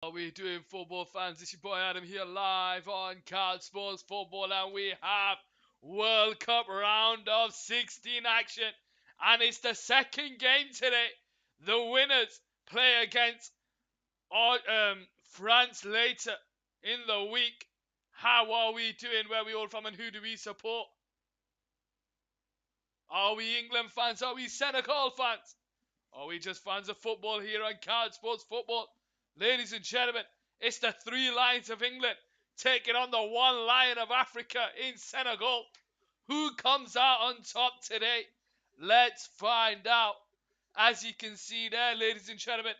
How we doing, football fans? It's your boy Adam here, live on Card Sports Football, and we have World Cup round of 16 action, and it's the second game today. The winners play against France later in the week. How are we doing? Where are we all from, and who do we support? Are we England fans? Are we Senegal fans? Are we just fans of football here on Card Sports Football? Ladies and gentlemen, it's the three lions of England taking on the one lion of Africa in Senegal. Who comes out on top today? Let's find out. As you can see there, ladies and gentlemen,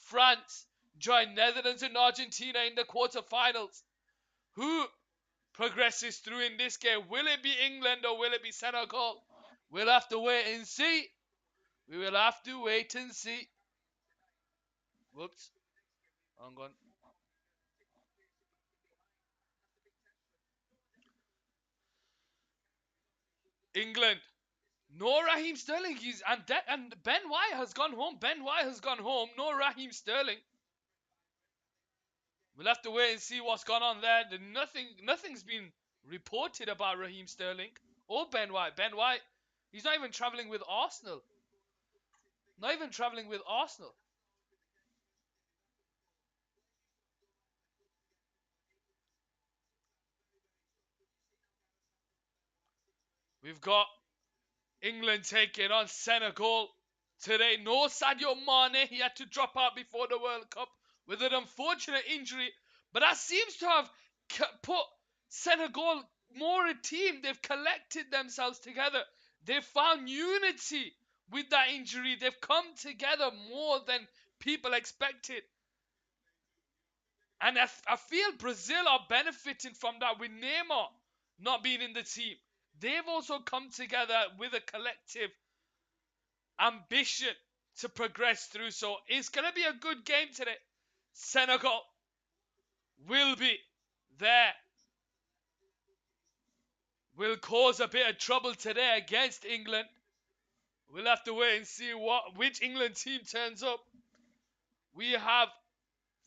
France joined Netherlands and Argentina in the quarterfinals. Who progresses through in this game? Will it be England or will it be Senegal? We'll have to wait and see. We will have to wait and see. Whoops. Hang on. England. No Raheem Sterling. And Ben White has gone home. Ben White has gone home. No Raheem Sterling. We'll have to wait and see what's gone on there. Nothing's been reported about Raheem Sterling or Ben White. Ben White, he's not even travelling with Arsenal. Not even travelling with Arsenal. We've got England taking on Senegal today. No Sadio Mane. He had to drop out before the World Cup with an unfortunate injury. But that seems to have put Senegal more a team. They've collected themselves together. They've found unity with that injury. They've come together more than people expected. And I feel Brazil are benefiting from that with Neymar not being in the team. They've also come together with a collective ambition to progress through. So it's going to be a good game today. Senegal will be there. Will cause a bit of trouble today against England. We'll have to wait and see which England team turns up. We have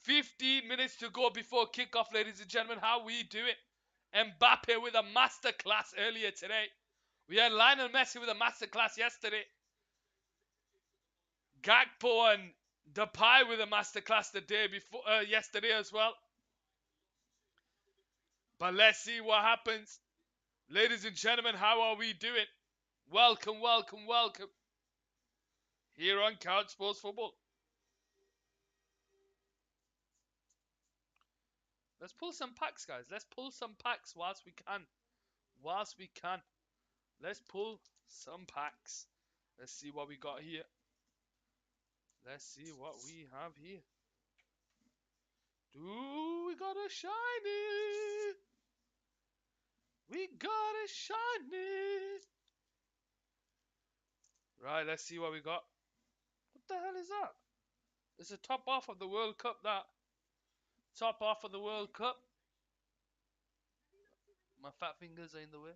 15 minutes to go before kickoff, ladies and gentlemen. How we do it? Mbappe with a masterclass earlier today. We had Lionel Messi with a masterclass yesterday. Gakpo and Depay with a masterclass the day before, yesterday as well. But let's see what happens. Ladies and gentlemen, how are we doing? Welcome, welcome, welcome. Here on Couch Sports Football. Let's pull some packs, guys. Let's pull some packs whilst we can. Whilst we can. Let's pull some packs. Let's see what we got here. Let's see what we have here. Do we got a shiny? We got a shiny. Right, let's see what we got. What the hell is that? It's a top off of the World Cup, that. Top off of the World Cup. My fat fingers are in the way.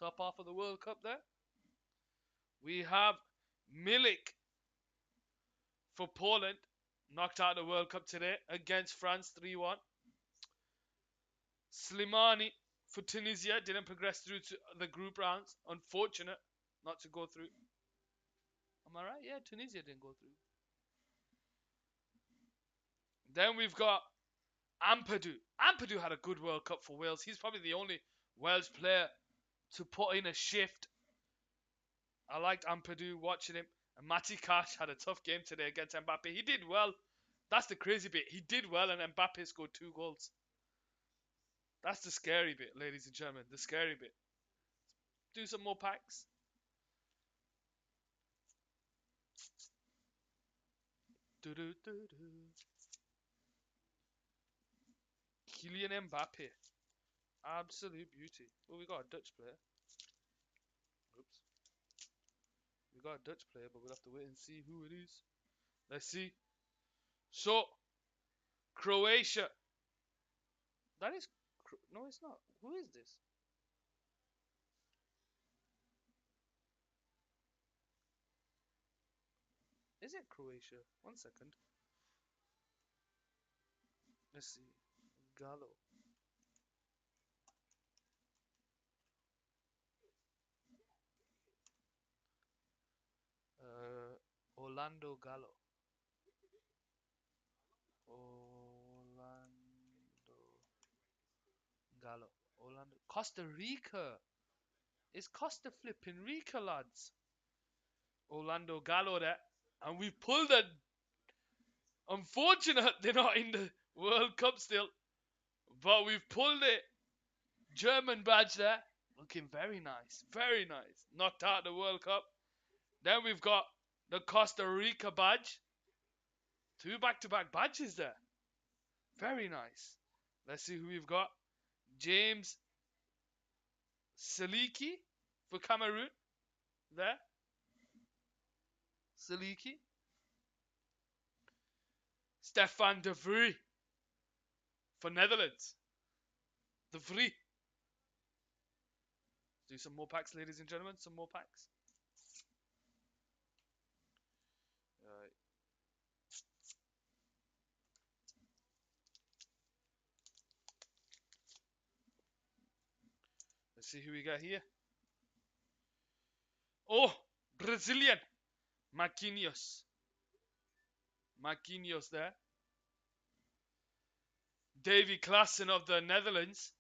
Top off of the World Cup there. We have Milik for Poland. Knocked out the World Cup today against France 3-1. Slimani for Tunisia. Didn't progress through to the group rounds. Unfortunate not to go through. Am I right? Yeah, Tunisia didn't go through. Then we've got Ampadu. Ampadu had a good World Cup for Wales. He's probably the only Wales player to put in a shift. I liked Ampadu, watching him. And Matty Cash had a tough game today against Mbappe. He did well. That's the crazy bit. He did well and Mbappe scored 2 goals. That's the scary bit, ladies and gentlemen. The scary bit. Do some more packs. Kylian Mbappe. Absolute beauty. Oh, we got a Dutch player. Oops. We got a Dutch player, but we'll have to wait and see who it is. Let's see. So, Croatia. That is... No, it's not. Who is this? Is it Croatia? 1 second. Let's see. Gallo. Orlando Gallo. Orlando Gallo. Orlando. Costa Rica. It's Costa flipping Rica, lads. Orlando Gallo there. And we pulled it. Unfortunate they're not in the World Cup still. But we've pulled it. German badge there. Looking very nice. Very nice. Knocked out the World Cup. Then we've got the Costa Rica badge. 2 back-to-back badges there. Very nice. Let's see who we've got. James Saliki for Cameroon. There. Saliki. Stefan de Vrij for Netherlands. De Vrij. Do some more packs, ladies and gentlemen. Some more packs. Alright. Let's see who we got here. Oh, Brazilian. Marquinhos. Marquinhos there. Davy Klaassen of the Netherlands.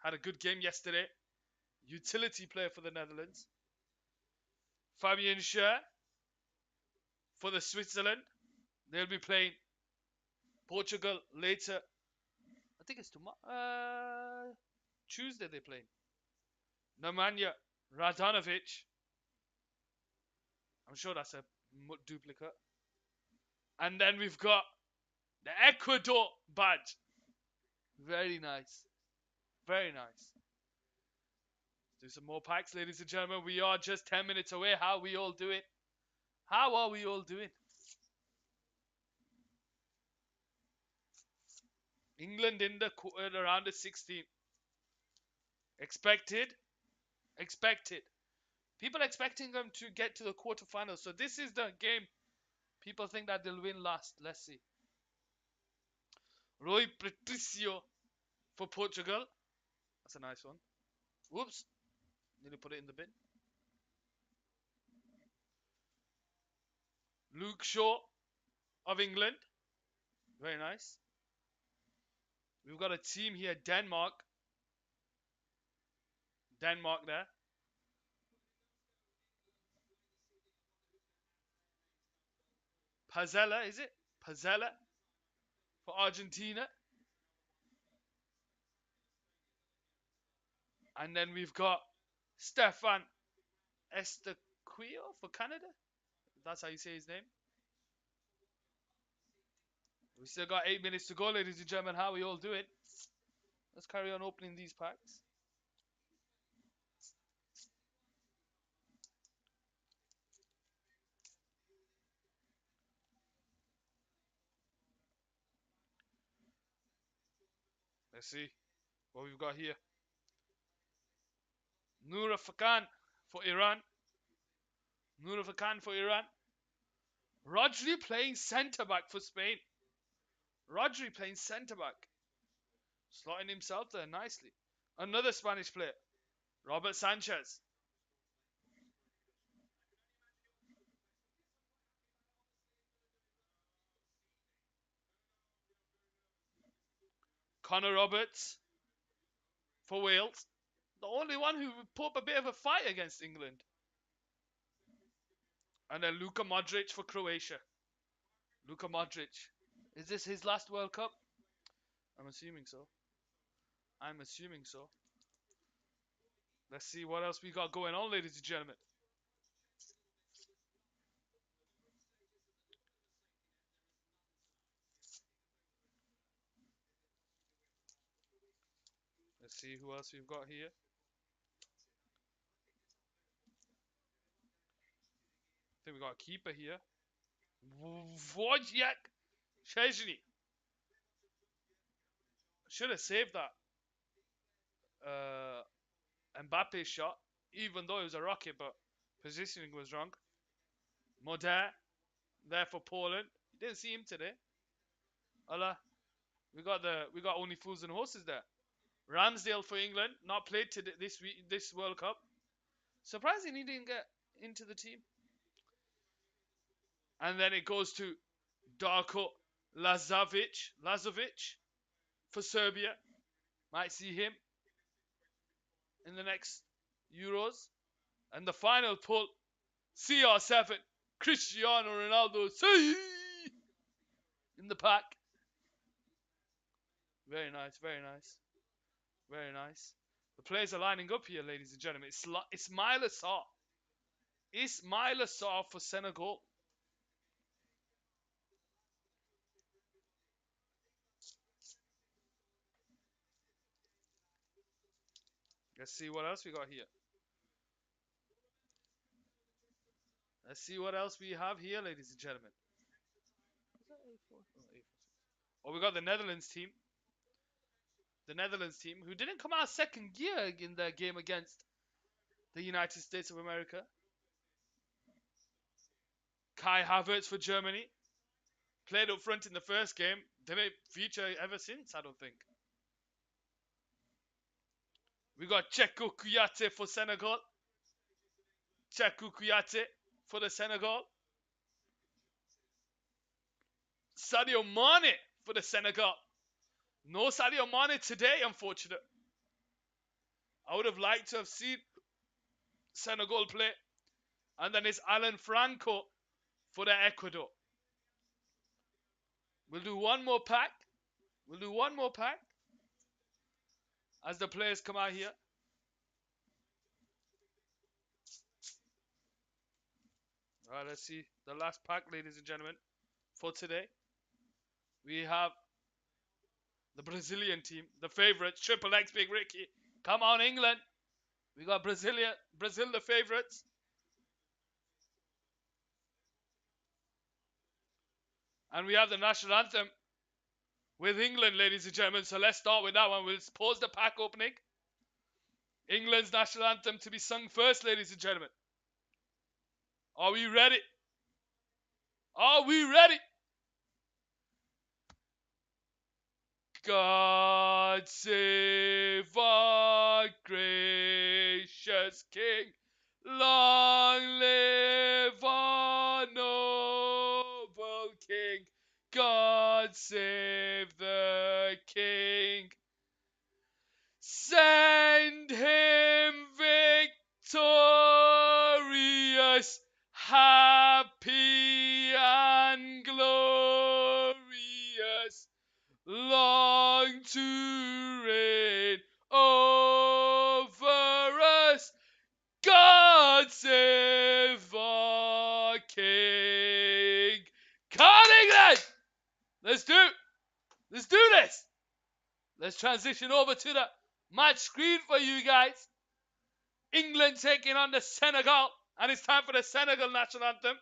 Had a good game yesterday. Utility player for the Netherlands. Fabian Schär for the Switzerland. They'll be playing Portugal later. I think it's tomorrow. Tuesday they're playing. Nemanja Radanovic. I'm sure that's a duplicate. And then we've got the Ecuador badge. Very nice. Very nice. Let's do some more packs, ladies and gentlemen. We are just 10 minutes away. How are we all doing? How are we all doing? England in the around the 16th. Expected. People expecting them to get to the quarterfinals. So this is the game people think that they'll win last. Let's see. Rui Patricio for Portugal. That's a nice one. Whoops. Nearly put it in the bin. Luke Shaw of England. Very nice. We've got a team here. Denmark. Denmark there. Pazella, is it? Pazella for Argentina. And then we've got Stefan Estaquio for Canada. If that's how you say his name. We still got 8 minutes to go, ladies and gentlemen. How are we all doing? Let's carry on opening these packs. Let's see what we've got here. Noura Fakan for Iran. Noura Fakan for Iran. Rodri playing centre-back for Spain. Rodri playing centre-back. Slotting himself there nicely. Another Spanish player. Robert Sanchez. Connor Roberts for Wales. The only one who put up a bit of a fight against England. And then Luka Modric for Croatia. Luka Modric. Is this his last World Cup? I'm assuming so. Let's see what else we got going on, ladies and gentlemen. Let's see who else we've got here. I think we got a keeper here. Wojciech Szczesny. Should have saved that Mbappe shot, even though it was a rocket, but positioning was wrong. Moder there for Poland. Didn't see him today. Ola We got only fools and horses there. Ramsdale for England, not played to this World Cup. Surprising he didn't get into the team. And then it goes to Darko Lazovic for Serbia. Might see him in the next Euros. And the final pull, CR7, Cristiano Ronaldo in the pack. Very nice, very nice, very nice. The players are lining up here, ladies and gentlemen. It's Ismaila Sarr. Ismaila Sarr for Senegal. Let's see what else we got here. Let's see what else we have here, ladies and gentlemen. Oh, we got the Netherlands team. The Netherlands team, who didn't come out second gear in their game against the United States of America. Kai Havertz for Germany. Played up front in the first game. Didn't feature ever since, I don't think. We got Cheikhou Kouyaté for Senegal. Cheikhou Kouyaté for the Senegal. Sadio Mane for the Senegal. No Sadio Mane today, unfortunately. I would have liked to have seen Senegal play. And then it's Alan Franco for the Ecuador. We'll do one more pack. As the players come out here. Alright, let's see the last pack, ladies and gentlemen, for today. We have the Brazilian team, the favourites, Triple X Big Ricky. Come on, England. We got Brazil, the favourites. And we have the national anthem with England, ladies and gentlemen. So let's start with that one. We'll pause the pack opening. England's national anthem to be sung first, ladies and gentlemen. Are we ready? Are we ready? God save our gracious King. Long live our noble King. God save the King. Send him victorious, happy and glorious, long to reign over us. God save our King. Come on, England! Let's do this. Let's transition over to the match screen for you guys. England taking on the Senegal. And it's time for the Senegal national anthem.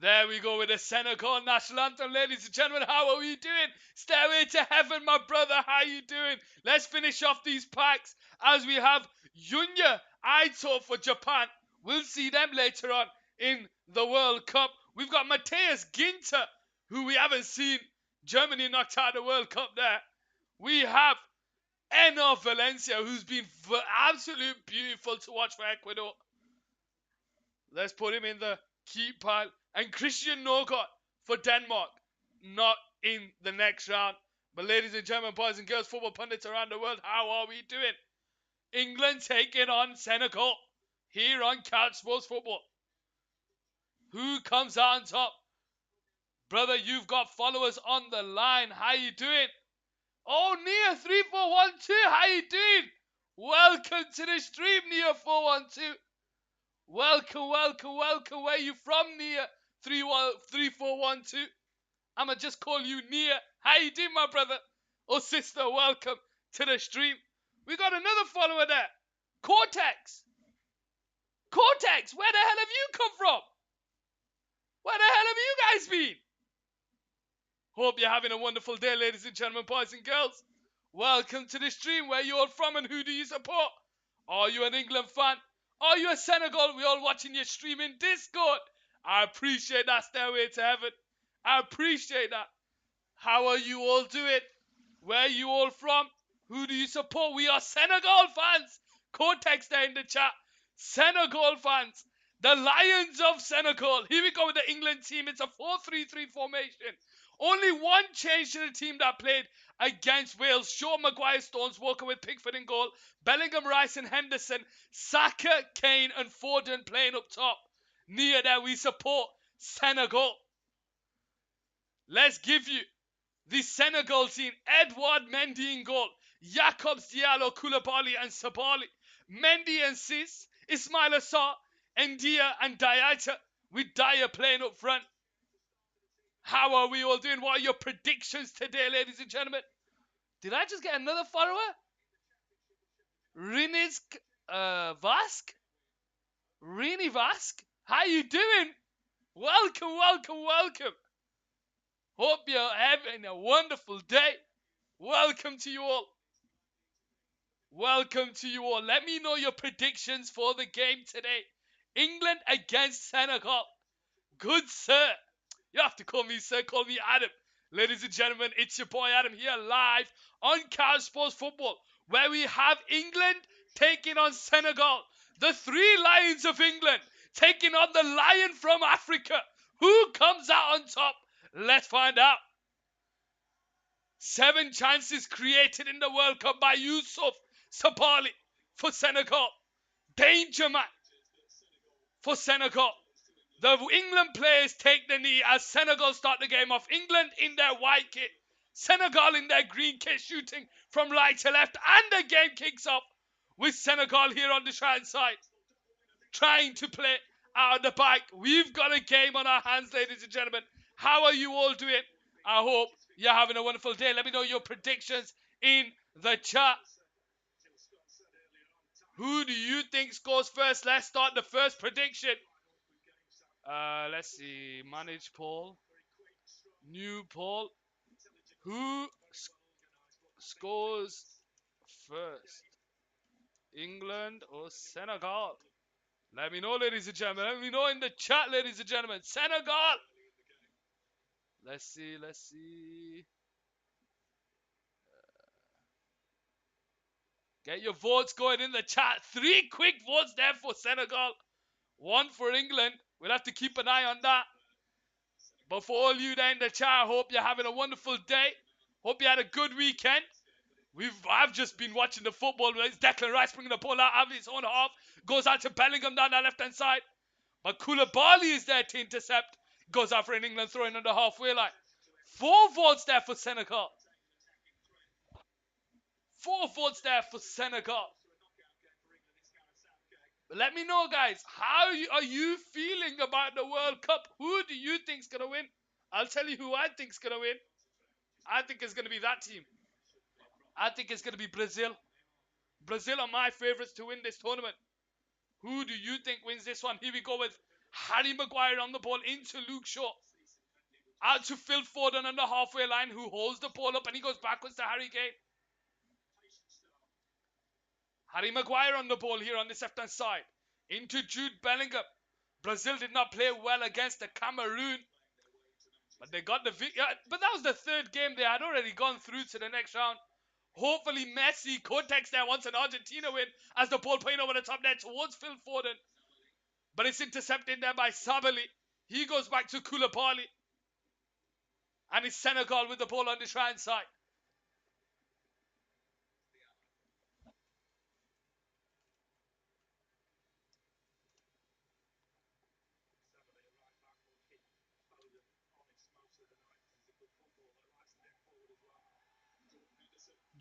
There we go with the Senegal national anthem, ladies and gentlemen. How are we doing? Stairway to heaven, my brother. How you doing? Let's finish off these packs as we have Yunya Aito for Japan. We'll see them later on in the World Cup. We've got Matthias Ginter, who we haven't seen. Germany knocked out the World Cup there. We have Enner Valencia, who's been absolutely beautiful to watch for Ecuador. Let's put him in the keep pile. And Christian Norgård for Denmark, not in the next round. But ladies and gentlemen, boys and girls, football pundits around the world, how are we doing? England taking on Senegal here on Couch Sports Football. Who comes out on top? Brother, you've got followers on the line. How you doing? Oh, Nia 3412, how you doing? Welcome to the stream, Nia 412. Welcome, welcome, welcome. Where you from, Nia 3412? I'ma just call you Nia. How you doing, my brother or sister? Welcome to the stream. We got another follower there. Cortex. Cortex, where the hell have you come from? Where the hell have you guys been? Hope you're having a wonderful day, ladies and gentlemen, boys and girls. Welcome to the stream. Where you all from and who do you support? Are you an England fan? Are you a Senegal? We all watching your stream in Discord. I appreciate that stairway to heaven. I appreciate that. How are you all doing? Where are you all from? Who do you support? We are Senegal fans. Cortex there in the chat. Senegal fans. The Lions of Senegal. Here we go with the England team. It's a 4-3-3 formation. Only one change to the team that played against Wales. Shaw, Maguire, Stones, Walker with Pickford in goal. Bellingham, Rice and Henderson. Saka, Kane and Foden playing up top. Near there we support Senegal. Let's give you the Senegal team. Edouard Mendy in goal. Jakobs, Diallo, Koulibaly and Sabali. Mendy and Sis. Ismail Assar, Ndia and Diata. With Dyer playing up front. How are we all doing? What are your predictions today, ladies and gentlemen? Did I just get another follower? Rinisk Vask? Rini Vask? How you doing? Welcome, welcome, welcome. Hope you're having a wonderful day. Welcome to you all. Welcome to you all. Let me know your predictions for the game today. England against Senegal. Good sir. You have to call me sir, call me Adam. Ladies and gentlemen, it's your boy Adam here live on Couch Sports Football, where we have England taking on Senegal. The three lions of England taking on the lion from Africa. Who comes out on top? Let's find out. 7 chances created in the World Cup by Yusuf Sabali for Senegal. Danger man for Senegal. The England players take the knee as Senegal start the game off. England in their white kit. Senegal in their green kit shooting from right to left. And the game kicks off with Senegal here on the right side. Trying to play out of the back. We've got a game on our hands, ladies and gentlemen. How are you all doing? I hope you're having a wonderful day. Let me know your predictions in the chat. Who do you think scores first? Let's start the first prediction. Let's see. Manage poll. New poll. Who scores first? England or Senegal? Let me know, ladies and gentlemen. Let me know in the chat, ladies and gentlemen. Senegal. Let's see. Let's see. Get your votes going in the chat. 3 quick votes there for Senegal. 1 for England. We'll have to keep an eye on that. But for all you there in the chat, I hope you're having a wonderful day. Hope you had a good weekend. I've just been watching the football. It's Declan Rice bringing the ball out of his own half. Goes out to Bellingham down that left-hand side. But Koulibaly is there to intercept. Goes out for an England throwing on the halfway line. 4 votes there for Senegal. 4 votes there for Senegal. But let me know, guys. How are you feeling about the World Cup? Who do you think's going to win? I'll tell you who I think's going to win. I think it's going to be that team. I think it's going to be Brazil. Brazil are my favourites to win this tournament. Who do you think wins this one? Here we go with Harry Maguire on the ball into Luke Shaw. Out to Phil Foden on the halfway line, who holds the ball up and he goes backwards to Harry Kane. Harry Maguire on the ball here on this left-hand side. Into Jude Bellingham. Brazil did not play well against the Cameroon. But they got the but that was the 3rd game. They had already gone through to the next round. Hopefully Messi, Cortex there wants an Argentina win as the ball playing over the top there towards Phil Foden. But it's intercepted there by Sabali. He goes back to Koulibaly. And it's Senegal with the ball on the right side.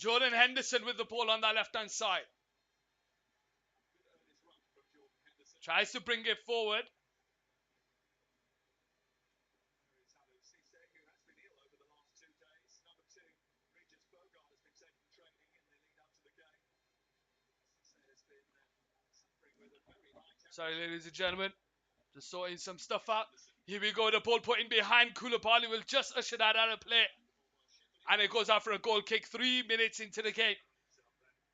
Jordan Henderson with the ball on that left-hand side. Tries to bring it forward. Sorry, ladies and gentlemen. Just sorting some stuff out. Here we go. The ball put in behind. Koulibaly will just usher that out of play. And it goes out for a goal kick 3 minutes into the game.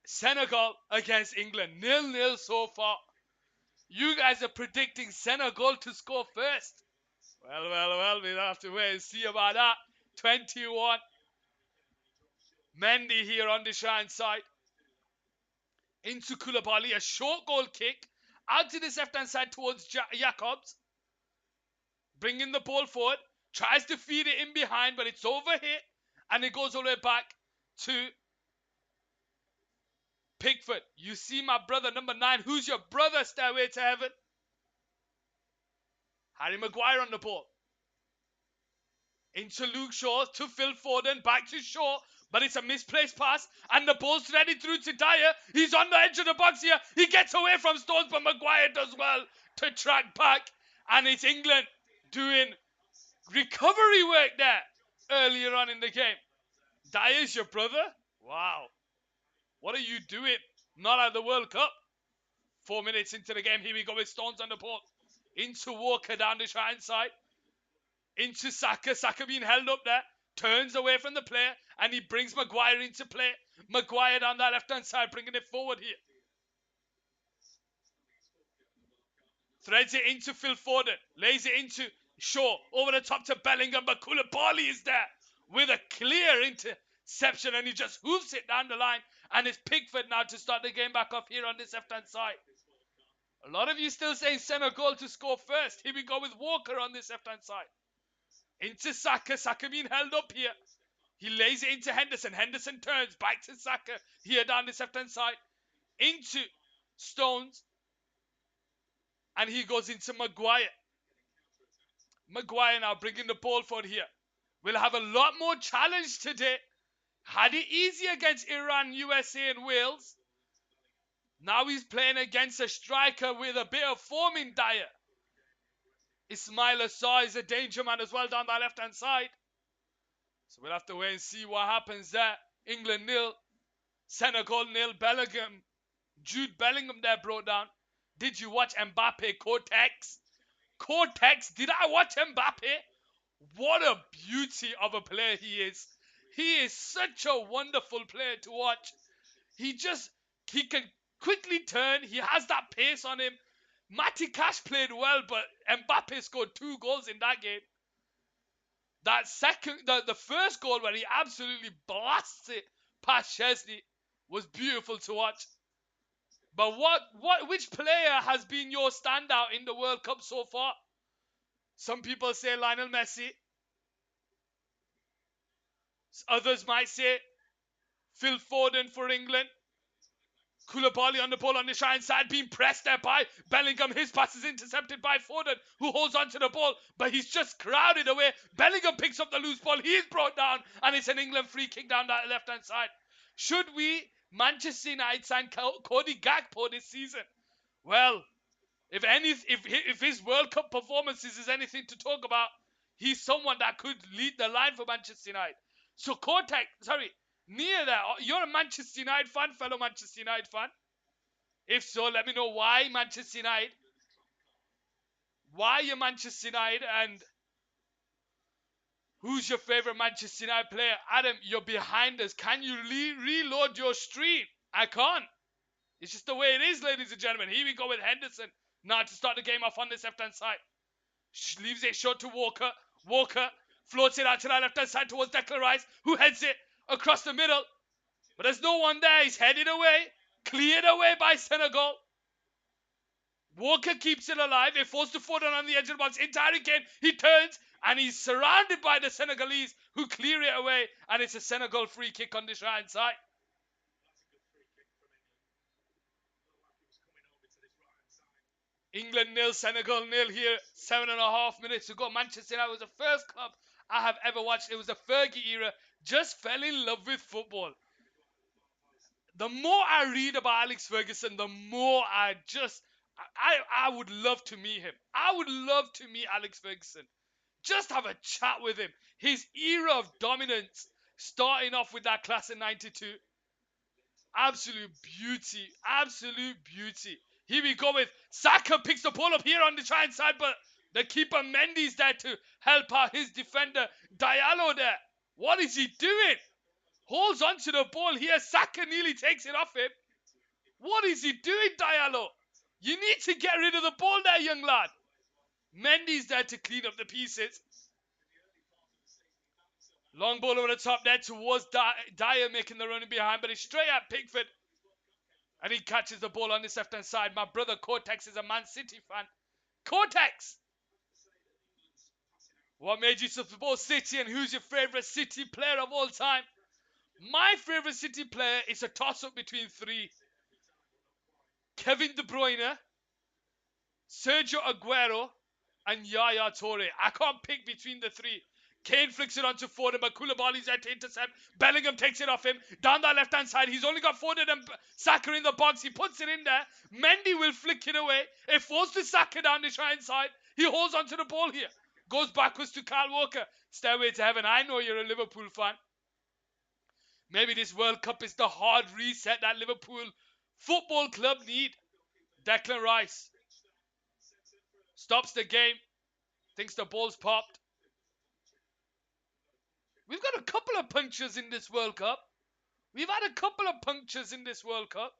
Senegal against England. 0-0 so far. You guys are predicting Senegal to score first. Well, we'll have to wait and see about that. 21. Mendy here on the shine side. Into Koulibaly, a short goal kick. Out to this left-hand side towards Jacobs. Bringing the ball forward. Tries to feed it in behind, but it's over here. And it goes all the way back to Pickford. You see my brother, number 9. Who's your brother, Stairway to Heaven? Harry Maguire on the ball. Into Luke Shaw, to Phil Foden, back to Shaw. But it's a misplaced pass, and the ball's threaded through to Dyer. He's on the edge of the box here. He gets away from Stones, but Maguire does well to track back. And it's England doing recovery work there earlier on in the game. Dyer's your brother? Wow. What are you doing? Not at the World Cup. 4 minutes into the game. Here we go with Stones on the ball. Into Walker down the right side. Into Saka. Saka being held up there. Turns away from the player. And he brings Maguire into play. Maguire down that left-hand side. Bringing it forward here. Threads it into Phil Foden. Lays it into Shaw. Over the top to Bellingham. But Koulibaly is there. With a clear interception. And he just hoofs it down the line. And it's Pickford now to start the game back off here on this left-hand side. A lot of you still saying Senegal to score first. Here we go with Walker on this left-hand side. Into Saka. Saka being held up here. He lays it into Henderson. Henderson turns back to Saka. Here down this left-hand side. Into Stones. And he goes into Maguire. Maguire now bringing the ball forward here. We'll have a lot more challenge today. Had it easy against Iran, USA and Wales. Now he's playing against a striker with a bit of form in Dyer. Ismail Assar is a danger man as well down that left-hand side. So we'll have to wait and see what happens there. England 0. Senegal 0. Bellingham. Jude Bellingham there brought down. Did you watch Mbappe? Cortex? Cortex? Did I watch Mbappe? What a beauty of a player he is. He is such a wonderful player to watch. He can quickly turn. He has that pace on him. Matty Cash played well, but Mbappe scored 2 goals in that game. The first goal where he absolutely blasts it past Chesney was beautiful to watch. But which player has been your standout in the World Cup so far? Some people say Lionel Messi. Others might say Phil Foden for England. Koulibaly on the ball on the right side, being pressed there by Bellingham. His pass is intercepted by Foden, who holds onto the ball, but he's just crowded away. Bellingham picks up the loose ball. He's brought down, and it's an England free kick down that left-hand side. Should we, Manchester United, sign Cody Gakpo this season? Well, if his World Cup performances is anything to talk about, he's someone that could lead the line for Manchester United. So Nia there, you're a Manchester United fan, fellow Manchester United fan? If so, let me know why Manchester United. Why you're Manchester United and who's your favourite Manchester United player? Adam, you're behind us. Can you reload your stream? I can't. It's just the way it is, ladies and gentlemen. Here we go with Henderson. Now to start the game off on this left-hand side. Leaves it short to Walker. Walker floats it out to that left-hand side towards Declan Rice, who heads it across the middle. But there's no one there. He's headed away. Cleared away by Senegal. Walker keeps it alive. It falls to Foden on the edge of the box. Into Harry Kane. He turns and he's surrounded by the Senegalese who clear it away. And it's a Senegal free kick on this right side. England 0, Senegal 0 here. 7.5 minutes to go. Manchester United was the first club I have ever watched. It was the Fergie era. Just fell in love with football. The more I read about Alex Ferguson, the more I would love to meet him. I would love to meet Alex Ferguson. Just have a chat with him. His era of dominance, starting off with that class in '92. Absolute beauty. Absolute beauty. Here we go with Saka picks the ball up here on the try side, but the keeper Mendy's there to help out his defender Diallo there. What is he doing? Holds onto the ball here. Saka nearly takes it off him. What is he doing, Diallo? You need to get rid of the ball there, young lad. Mendy's there to clean up the pieces. Long ball over the top there towards Dyer, making the running behind, but it's straight at Pickford. And he catches the ball on this left-hand side. My brother Cortex is a Man City fan. Cortex! What made you support City, and who's your favourite City player of all time? My favourite City player is a toss-up between three. Kevin De Bruyne, Sergio Aguero, and Yaya Toure. I can't pick between the three. Kane flicks it onto Foden, but Koulibaly's there to intercept. Bellingham takes it off him. Down that left-hand side, he's only got Foden and Saka in the box. He puts it in there. Mendy will flick it away. It falls to Saka down the right side. He holds onto the ball here. Goes backwards to Kyle Walker. Stairway to heaven. I know you're a Liverpool fan. Maybe this World Cup is the hard reset that Liverpool Football Club need. Declan Rice stops the game. Thinks the ball's popped. We've got a couple of punctures in this World Cup. We've had a couple of punctures in this World Cup.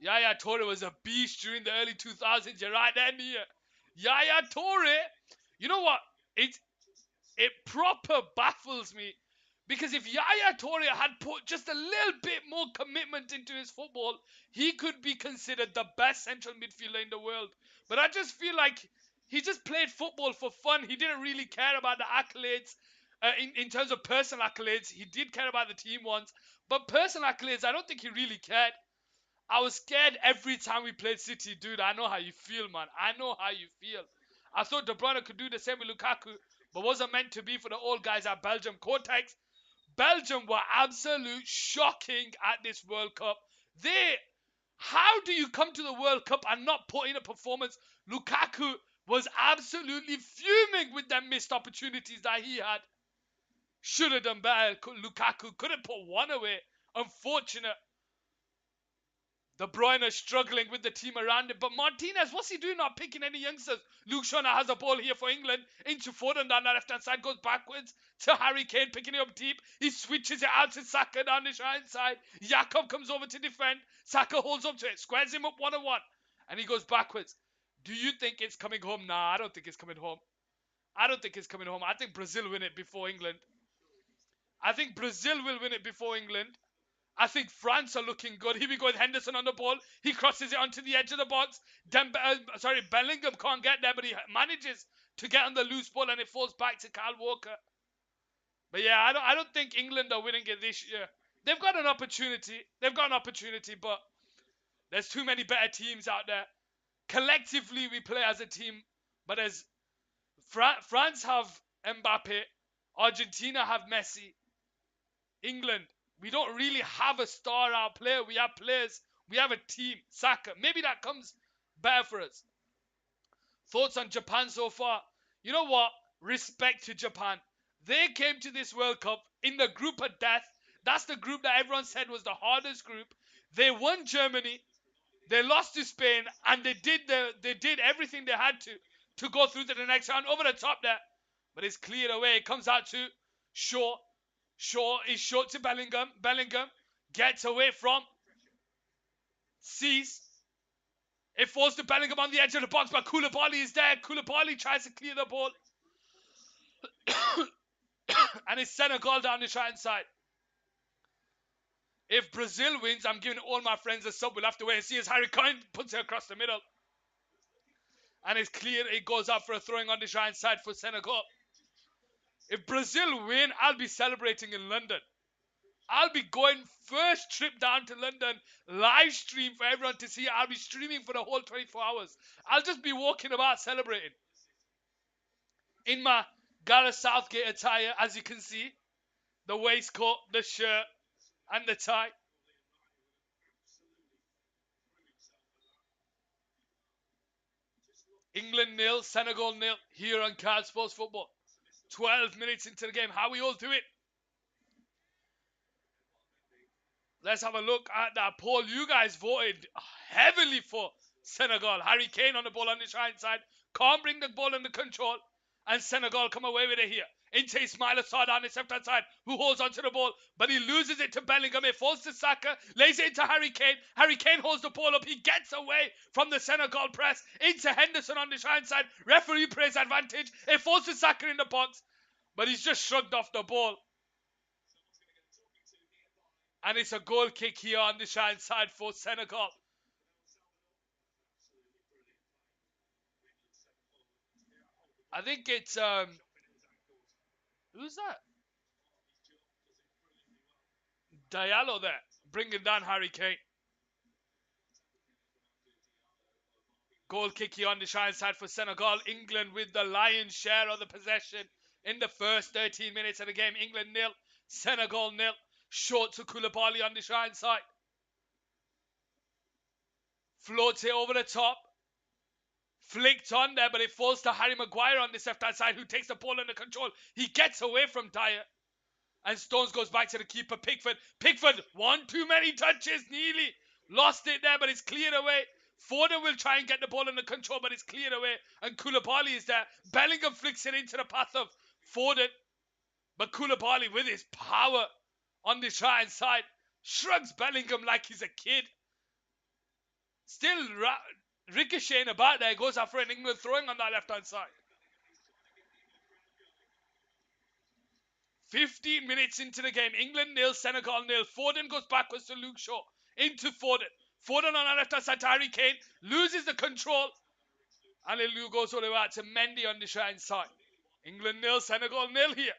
Yaya Toure was a beast during the early 2000s. You're right there, Nia. Yaya Toure, you know what? It proper baffles me. Because if Yaya Toure had put just a little bit more commitment into his football, he could be considered the best central midfielder in the world. But I just feel like he just played football for fun. He didn't really care about the accolades. In terms of personal accolades, he did care about the team ones. But personal accolades, I don't think he really cared. I was scared every time we played City. Dude, I know how you feel, man. I know how you feel. I thought De Bruyne could do the same with Lukaku, but wasn't meant to be for the old guys at Belgium. Cortex, Belgium were absolute shocking at this World Cup. How do you come to the World Cup and not put in a performance? Lukaku was absolutely fuming with them missed opportunities that he had. Should have done better. Lukaku couldn't put one away. Unfortunate. De Bruyne struggling with the team around him. But Martinez, what's he doing? Not picking any youngsters. Luke Shaw has a ball here for England. Into Foden down the left-hand side. Goes backwards to Harry Kane, picking it up deep. He switches it out to Saka down the right side. Jakob comes over to defend. Saka holds up to it. Squares him up 1-on-1. And he goes backwards. Do you think it's coming home? Nah, I don't think it's coming home. I don't think it's coming home. I think Brazil win it before England. I think Brazil will win it before England. I think France are looking good. Here we go with Henderson on the ball. He crosses it onto the edge of the box. Bellingham can't get there, but he manages to get on the loose ball, and it falls back to Kyle Walker. But yeah, I don't think England are winning it this year. They've got an opportunity. But there's too many better teams out there. Collectively, we play as a team, but as France have Mbappe, Argentina have Messi, England, we don't really have a star out player. We have players. We have a team. Saka. Maybe that comes better for us. Thoughts on Japan so far? You know what? Respect to Japan. They came to this World Cup in the group of death. That's the group that everyone said was the hardest group. They won Germany. They lost to Spain, and they did everything they had to go through to the next round. Over the top there, but it's cleared away. It comes out to Shaw. Shaw is short to Bellingham. Bellingham gets away from Cease. It falls to Bellingham on the edge of the box, but Koulibaly is there. Koulibaly tries to clear the ball. And it's Senegal down the right side. If Brazil wins, I'm giving all my friends a sub. We'll have to wait and see as Harry Kane puts it across the middle. And it's clear. It goes up for a throwing on the right side for Senegal. If Brazil win, I'll be celebrating in London. I'll be going first trip down to London, live stream for everyone to see. I'll be streaming for the whole 24 hours. I'll just be walking about celebrating. In my Gareth Southgate attire, as you can see. The waistcoat, the shirt. and the tie. England nil, Senegal nil here on Card Sports Football. 12 minutes into the game. How we all do it? Let's have a look at that poll. You guys voted heavily for Senegal. Harry Kane on the ball on the right side. Can't bring the ball under control. And Senegal come away with it here. Into Ismail Assad on his left hand side, who holds onto the ball, but he loses it to Bellingham. It falls to Saka, lays it into Harry Kane. Harry Kane holds the ball up. He gets away from the Senegal press into Henderson on the right side. Referee plays advantage. It falls to Saka in the box, but he's just shrugged off the ball. And it's a goal kick here on the right side for Senegal. I think it's who's that? Diallo there, bringing down Harry Kane. Goal kick here on the right side for Senegal. England with the lion's share of the possession in the first 13 minutes of the game. England nil, Senegal nil. Short to Koulibaly on the right side. Floats it over the top. Flicked on there, but it falls to Harry Maguire on this left-hand side, who takes the ball under control. He gets away from Dyer. And Stones goes back to the keeper, Pickford. Pickford, one too many touches, nearly lost it there, but it's cleared away. Foden will try and get the ball under control, but it's cleared away. And Koulibaly is there. Bellingham flicks it into the path of Foden. But Koulibaly, with his power on the right-hand side, shrugs Bellingham like he's a kid. Still ricocheting about there, goes after an England throwing on that left-hand side. 15 minutes into the game, England nil, Senegal nil. Foden goes backwards to Luke Shaw. Into Foden. Foden on the left-hand side to Harry Kane. Loses the control. And it goes all the way out to Mendy on the right side. England nil, Senegal nil here.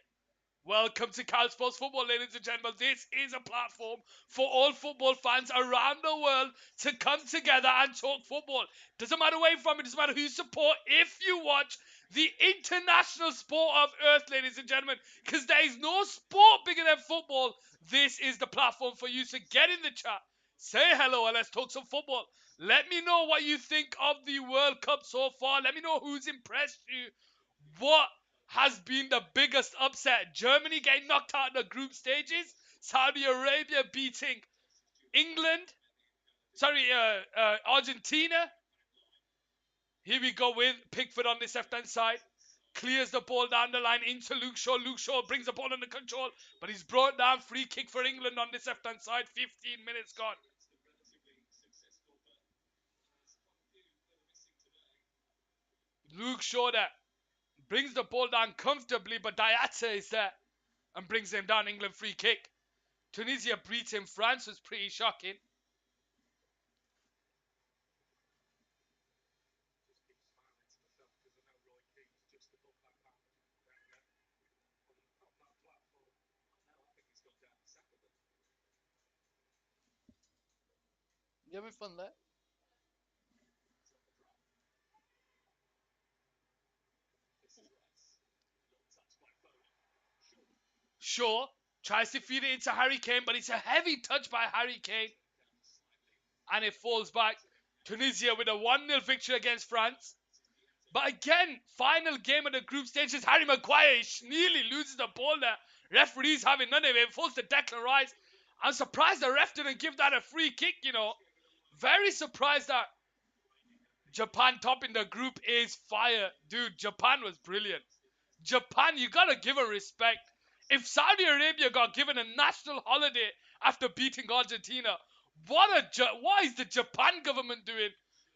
Welcome to Cal Sports Football, ladies and gentlemen. This is a platform for all football fans around the world to come together and talk football. Doesn't matter where you're from, it doesn't matter who you support. If you watch the international sport of earth, ladies and gentlemen, because there is no sport bigger than football, this is the platform for you. So get in the chat, say hello, and let's talk some football. Let me know what you think of the World Cup so far. Let me know who's impressed you. What has been the biggest upset? Germany getting knocked out in the group stages. Saudi Arabia beating England. Argentina. Here we go with Pickford on this left-hand side. Clears the ball down the line into Luke Shaw. Luke Shaw brings the ball under control, but he's brought down. Free kick for England on this left-hand side. 15 minutes gone. Luke Shaw there. Brings the ball down comfortably, but Diatta is there and brings him down. England free kick. Tunisia beats him. France was pretty shocking. You having fun there? Shaw tries to feed it into Harry Kane, but it's a heavy touch by Harry Kane. And it falls back. Tunisia with a 1-0 victory against France. But again, final game of the group stages. Harry Maguire nearly loses the ball there. Referees having none of it. It falls to Declan Rice. I'm surprised the ref didn't give that a free kick, you know. Very surprised that Japan topping the group is fire. Dude, Japan was brilliant. Japan, you gotta give her respect. If Saudi Arabia got given a national holiday after beating Argentina, what is the Japan government doing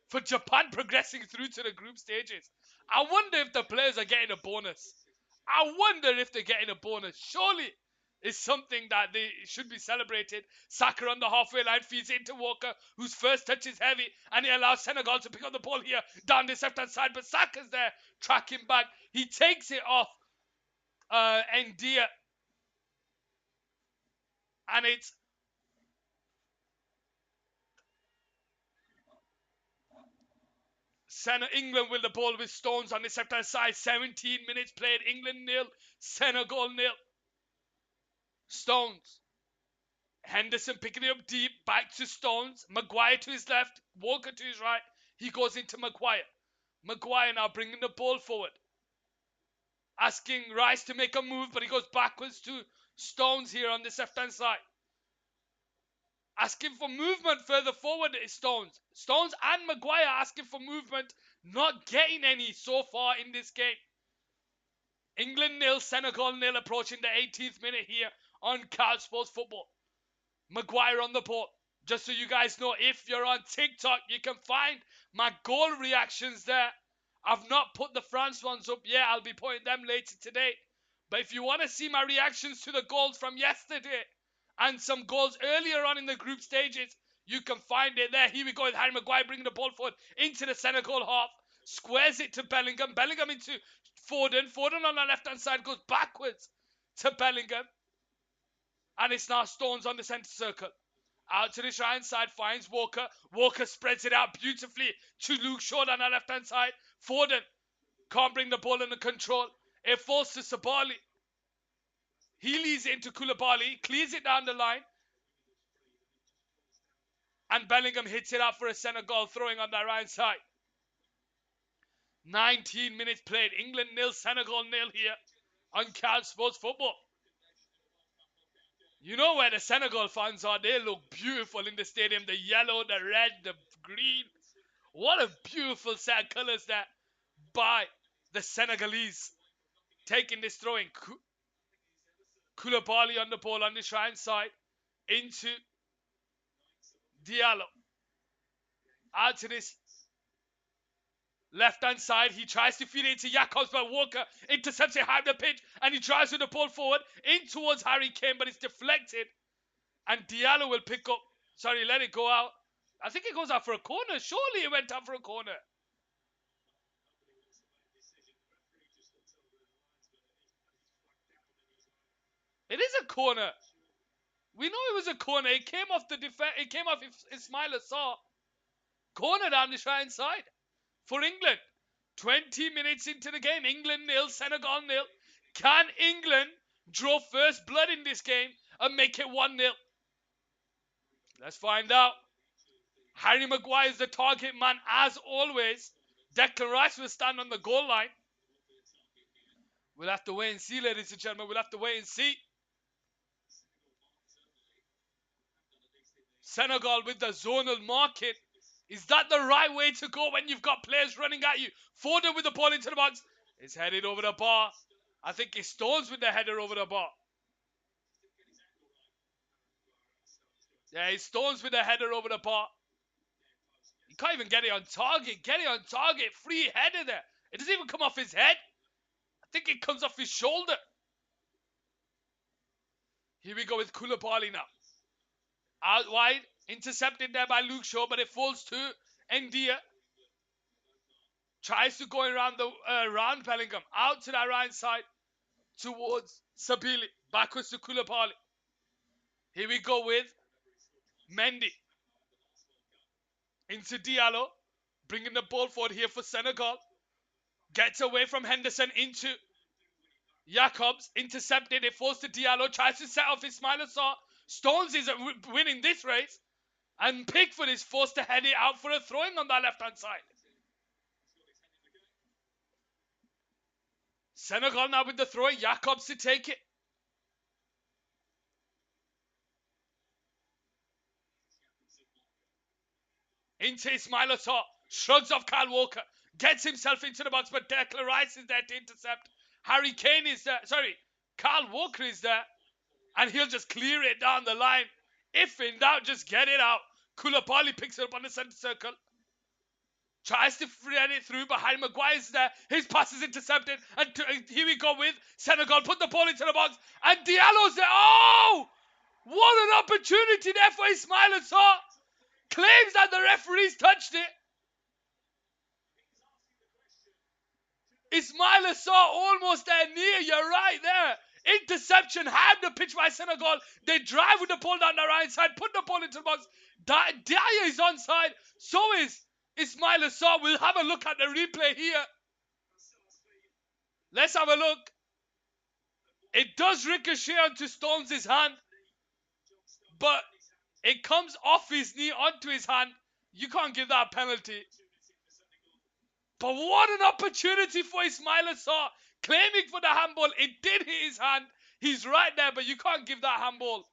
for Japan progressing through to the group stages? I wonder if the players are getting a bonus. I wonder if they're getting a bonus. Surely it's something that they should be celebrated. Saka on the halfway line feeds into Walker, whose first touch is heavy, and he allows Senegal to pick up the ball here down this left-hand side, but Saka's there, tracking back. He takes it off Ndia, and it's England with the ball with Stones on this left-hand side. 17 minutes played. England nil, Senegal nil. Stones Henderson picking it up deep, back to Stones. Maguire to his left, Walker to his right. He goes into Maguire. Maguire now bringing the ball forward. Asking Rice to make a move, but he goes backwards to Stones here on this left-hand side. Asking for movement further forward is Stones. Stones and Maguire asking for movement, not getting any so far in this game. England 0, Senegal 0, approaching the 18th minute here on Couch Sports Football. Maguire on the ball. Just so you guys know, if you're on TikTok, you can find my goal reactions there. I've not put the France ones up yet. I'll be putting them later today. But if you want to see my reactions to the goals from yesterday and some goals earlier on in the group stages, you can find it there. Here we go with Harry Maguire bringing the ball forward into the Senegal half. Squares it to Bellingham. Bellingham into Foden. Foden on the left-hand side goes backwards to Bellingham. And it's now Stones on the centre circle. Out to the right-hand side, finds Walker. Walker spreads it out beautifully to Luke Shaw on the left-hand side. Foden can't bring the ball under control. It falls to Sabali. He leads it into Koulibaly, clears it down the line. And Bellingham hits it out for a Senegal throwing on the right side. 19 minutes played. England 0, Senegal 0 here on Couch Sports Football. You know where the Senegal fans are. They look beautiful in the stadium. The yellow, the red, the green. What a beautiful set of colours there by the Senegalese. Taking this throwing. Koulibaly on the ball on the right side. Into Diallo. Out to this left-hand side. He tries to feed it into Jakobs, but Walker intercepts it high up the pitch. And he drives with the ball forward in towards Harry Kane, but it's deflected. And Diallo will pick up. Sorry, let it go out. I think it goes out for a corner. Surely it went out for a corner. It is a corner. We know it was a corner. It came off the defense. It came off Ismail Assar. Corner down the right side for England. 20 minutes into the game. England 0, Senegal 0. Can England draw first blood in this game and make it 1-0? Let's find out. Harry Maguire is the target man as always. Declan Rice will stand on the goal line. We'll have to wait and see, ladies and gentlemen. We'll have to wait and see. Senegal with the zonal marking. Is that the right way to go when you've got players running at you? Foden with the ball into the box. It's headed over the bar. I think it's Stones with the header over the bar. Yeah, it's Stones with the header over the bar. You can't even get it on target. Get it on target. Free header there. It doesn't even come off his head. I think it comes off his shoulder. Here we go with Koulibaly now. Out wide. Intercepted there by Luke Shaw, but it falls to Ndia. Tries to go around Bellingham. Out to that right side. Towards Sabili. Backwards to Koulibaly. Here we go with Mendy. Into Diallo. Bringing the ball forward here for Senegal. Gets away from Henderson into Jakobs. Intercepted. It falls to Diallo. Tries to set off Ismail Assar. Stones is winning this race. And Pickford is forced to head it out for a throwing on that left-hand side. Senegal now with the throw. Jakobs to take it. Into Ismail Assar. Shrugs off Kyle Walker. Gets himself into the box, but Declan Rice is there to intercept. Harry Kane is there. Sorry, Kyle Walker is there. And he'll just clear it down the line. If in doubt, just get it out. Koulibaly picks it up on the centre circle. Tries to thread it through, but Harry Maguire is there. His pass is intercepted. And here we go with Senegal. Put the ball into the box. And Diallo's there. Oh! What an opportunity there for Ismail Assar. Claims that the referees touched it. Ismail Assar almost there near. You're right there. Interception, had the pitch by Senegal. They drive with the ball down the right side, put the ball into the box. Dyer is onside. So is Ismail Assar. We'll have a look at the replay here. Let's have a look. It does ricochet onto Stones' hand. but it comes off his knee onto his hand. You can't give that a penalty. But what an opportunity for Ismail Assar, claiming for the handball. It did hit his hand. He's right there, but you can't give that handball.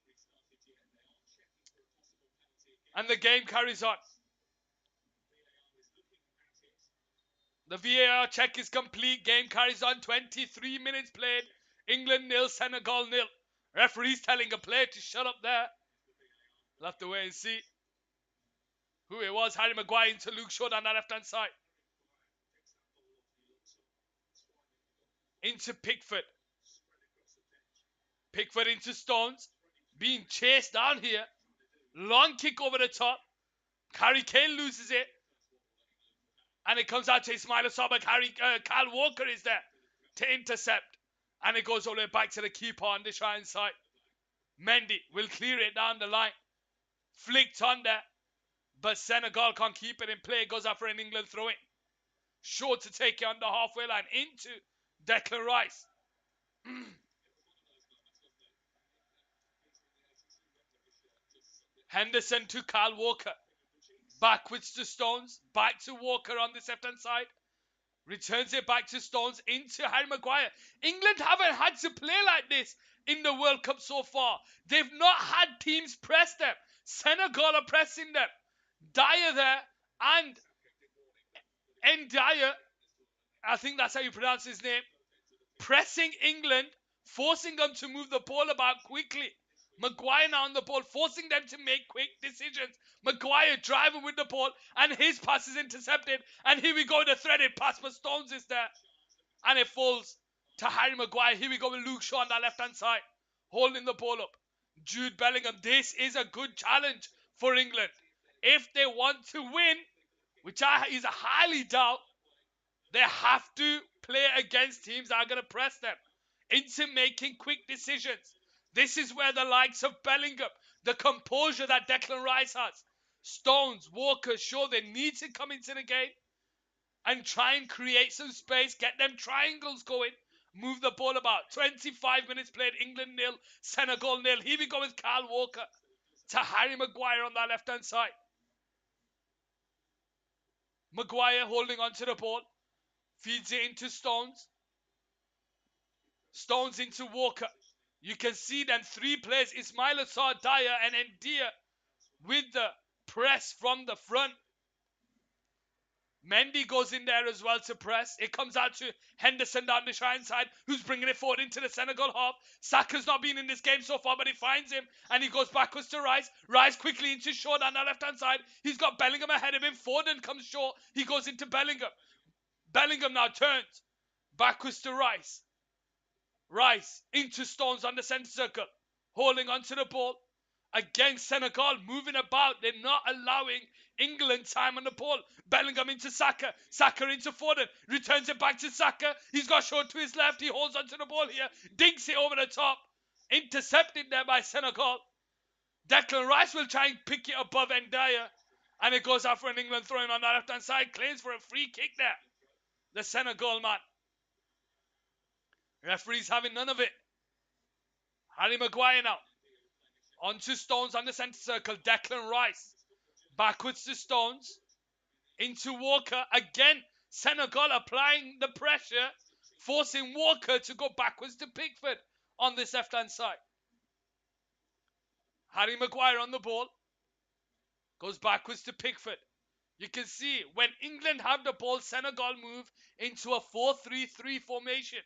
And the game carries on. The VAR check is complete. Game carries on. 23 minutes played. England nil, Senegal nil. Referee's telling a player to shut up there. We'll have to wait and see who it was. Harry Maguire into Luke Shaw on the left-hand side. Into Pickford. Pickford into Stones. Being chased down here. Long kick over the top. Harry Kane loses it. And it comes out to Ismail Assar, but Kyle Walker is there to intercept. And it goes all the way back to the keeper on this right-hand side. Mendy will clear it down the line. Flicked on there. But Senegal can't keep it in play. It goes out for an England throw-in. Short to take it on the halfway line into Declan Rice. Henderson to Kyle Walker. Backwards to Stones. Back to Walker on this left-hand side. Returns it back to Stones into Harry Maguire. England haven't had to play like this in the World Cup so far. They've not had teams press them. Senegal are pressing them. Dyer there and Dyer, I think that's how you pronounce his name, pressing England, forcing them to move the ball about quickly. Maguire now on the ball, forcing them to make quick decisions. Maguire driving with the ball, and his pass is intercepted. And here we go, the threaded pass, but Stones is there. And it falls to Harry Maguire. Here we go with Luke Shaw on that left-hand side, holding the ball up. Jude Bellingham, this is a good challenge for England. If they want to win, which is a highly doubt, they have to play against teams that are going to press them into making quick decisions. This is where the likes of Bellingham, the composure that Declan Rice has, Stones, Walker, Shaw, they need to come into the game and try and create some space, get them triangles going, move the ball about. 25 minutes played, England nil, Senegal nil. Here we go with Kyle Walker to Harry Maguire on that left-hand side. Maguire holding onto the ball, feeds it into Stones. Stones into Walker. You can see them three players, Ismail Assar, Dyer and Ndia, with the press from the front. Mendy goes in there as well to press. It comes out to Henderson down the right side, who's bringing it forward into the Senegal half. Saka's not been in this game so far, but he finds him, and he goes backwards to Rice. Rice quickly into Shaw down the left-hand side. He's got Bellingham ahead of him. Foden comes short. He goes into Bellingham. Bellingham now turns backwards to Rice. Rice into Stones on the centre circle, holding onto the ball. Again, Senegal moving about. They're not allowing England time on the ball. Bellingham into Saka. Saka into Foden. Returns it back to Saka. He's got Shaw to his left. He holds onto the ball here. Dinks it over the top. Intercepted there by Senegal. Declan Rice will try and pick it above Ndaya. And it goes out for an England throwing on the left-hand side. Claims for a free kick there. The Senegal man. Referee's having none of it. Harry Maguire now. Onto Stones on the centre circle. Declan Rice. Backwards to Stones. Into Walker. Again, Senegal applying the pressure. Forcing Walker to go backwards to Pickford on this left-hand side. Harry Maguire on the ball. Goes backwards to Pickford. You can see when England have the ball, Senegal move into a 4-3-3 formation.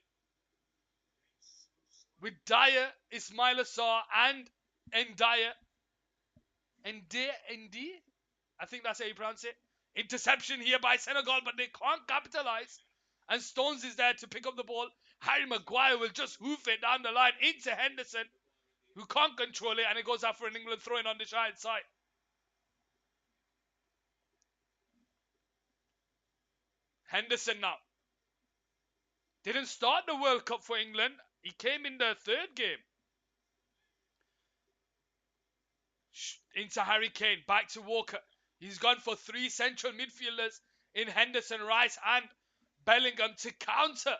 With Dyer, Ismail Assar and Ndaya. Ndi? I think that's how you pronounce it. Interception here by Senegal, but they can't capitalize. And Stones is there to pick up the ball. Harry Maguire will just hoof it down the line into Henderson, who can't control it, and it goes out for an England throw-in on the right side. Henderson now. Didn't start the World Cup for England. He came in the third game. Into Harry Kane. Back to Walker. He's gone for three central midfielders in Henderson, Rice and Bellingham to counter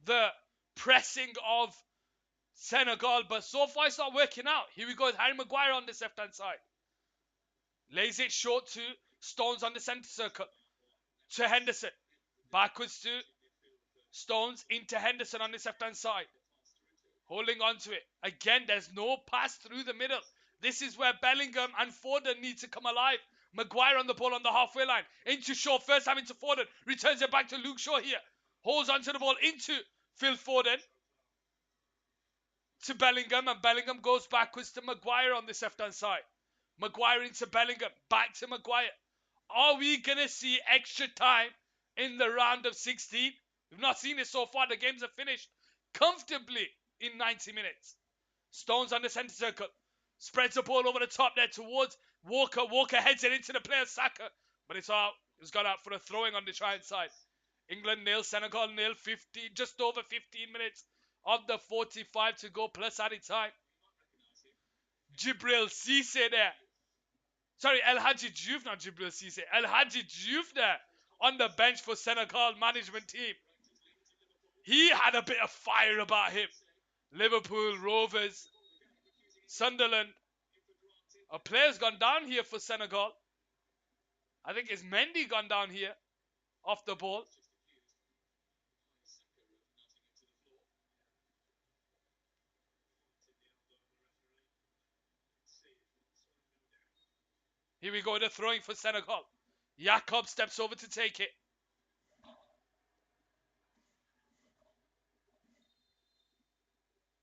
the pressing of Senegal, but so far it's not working out. Here we go with Harry Maguire on this left-hand side. Lays it short to Stones on the centre circle. To Henderson. Backwards to Stones into Henderson on this left-hand side. Holding on to it. Again, there's no pass through the middle. This is where Bellingham and Foden need to come alive. Maguire on the ball on the halfway line. Into Shaw. First time into Foden. Returns it back to Luke Shaw here. Holds onto the ball into Phil Foden. To Bellingham. And Bellingham goes backwards to Maguire on this left-hand side. Maguire into Bellingham. Back to Maguire. Are we going to see extra time in the round of 16? We've not seen it so far. The games are finished comfortably in 90 minutes. Stones on the centre circle. Spreads the ball over the top there towards Walker. Walker heads it into the player Saka. But it's out. It's gone out for a throwing on the try side. England nil, Senegal nil. 15, just over 15 minutes of the 45 to go plus added time. Jibril Cisse there. Sorry, El Hadji Diouf, not Jibril Cisse. El Hadji Diouf there on the bench for Senegal management team. He had a bit of fire about him. Liverpool, Rovers, Sunderland. A player's gone down here for Senegal. I think it's Mendy gone down here off the ball. Here we go, the throwing for Senegal. Jakob steps over to take it.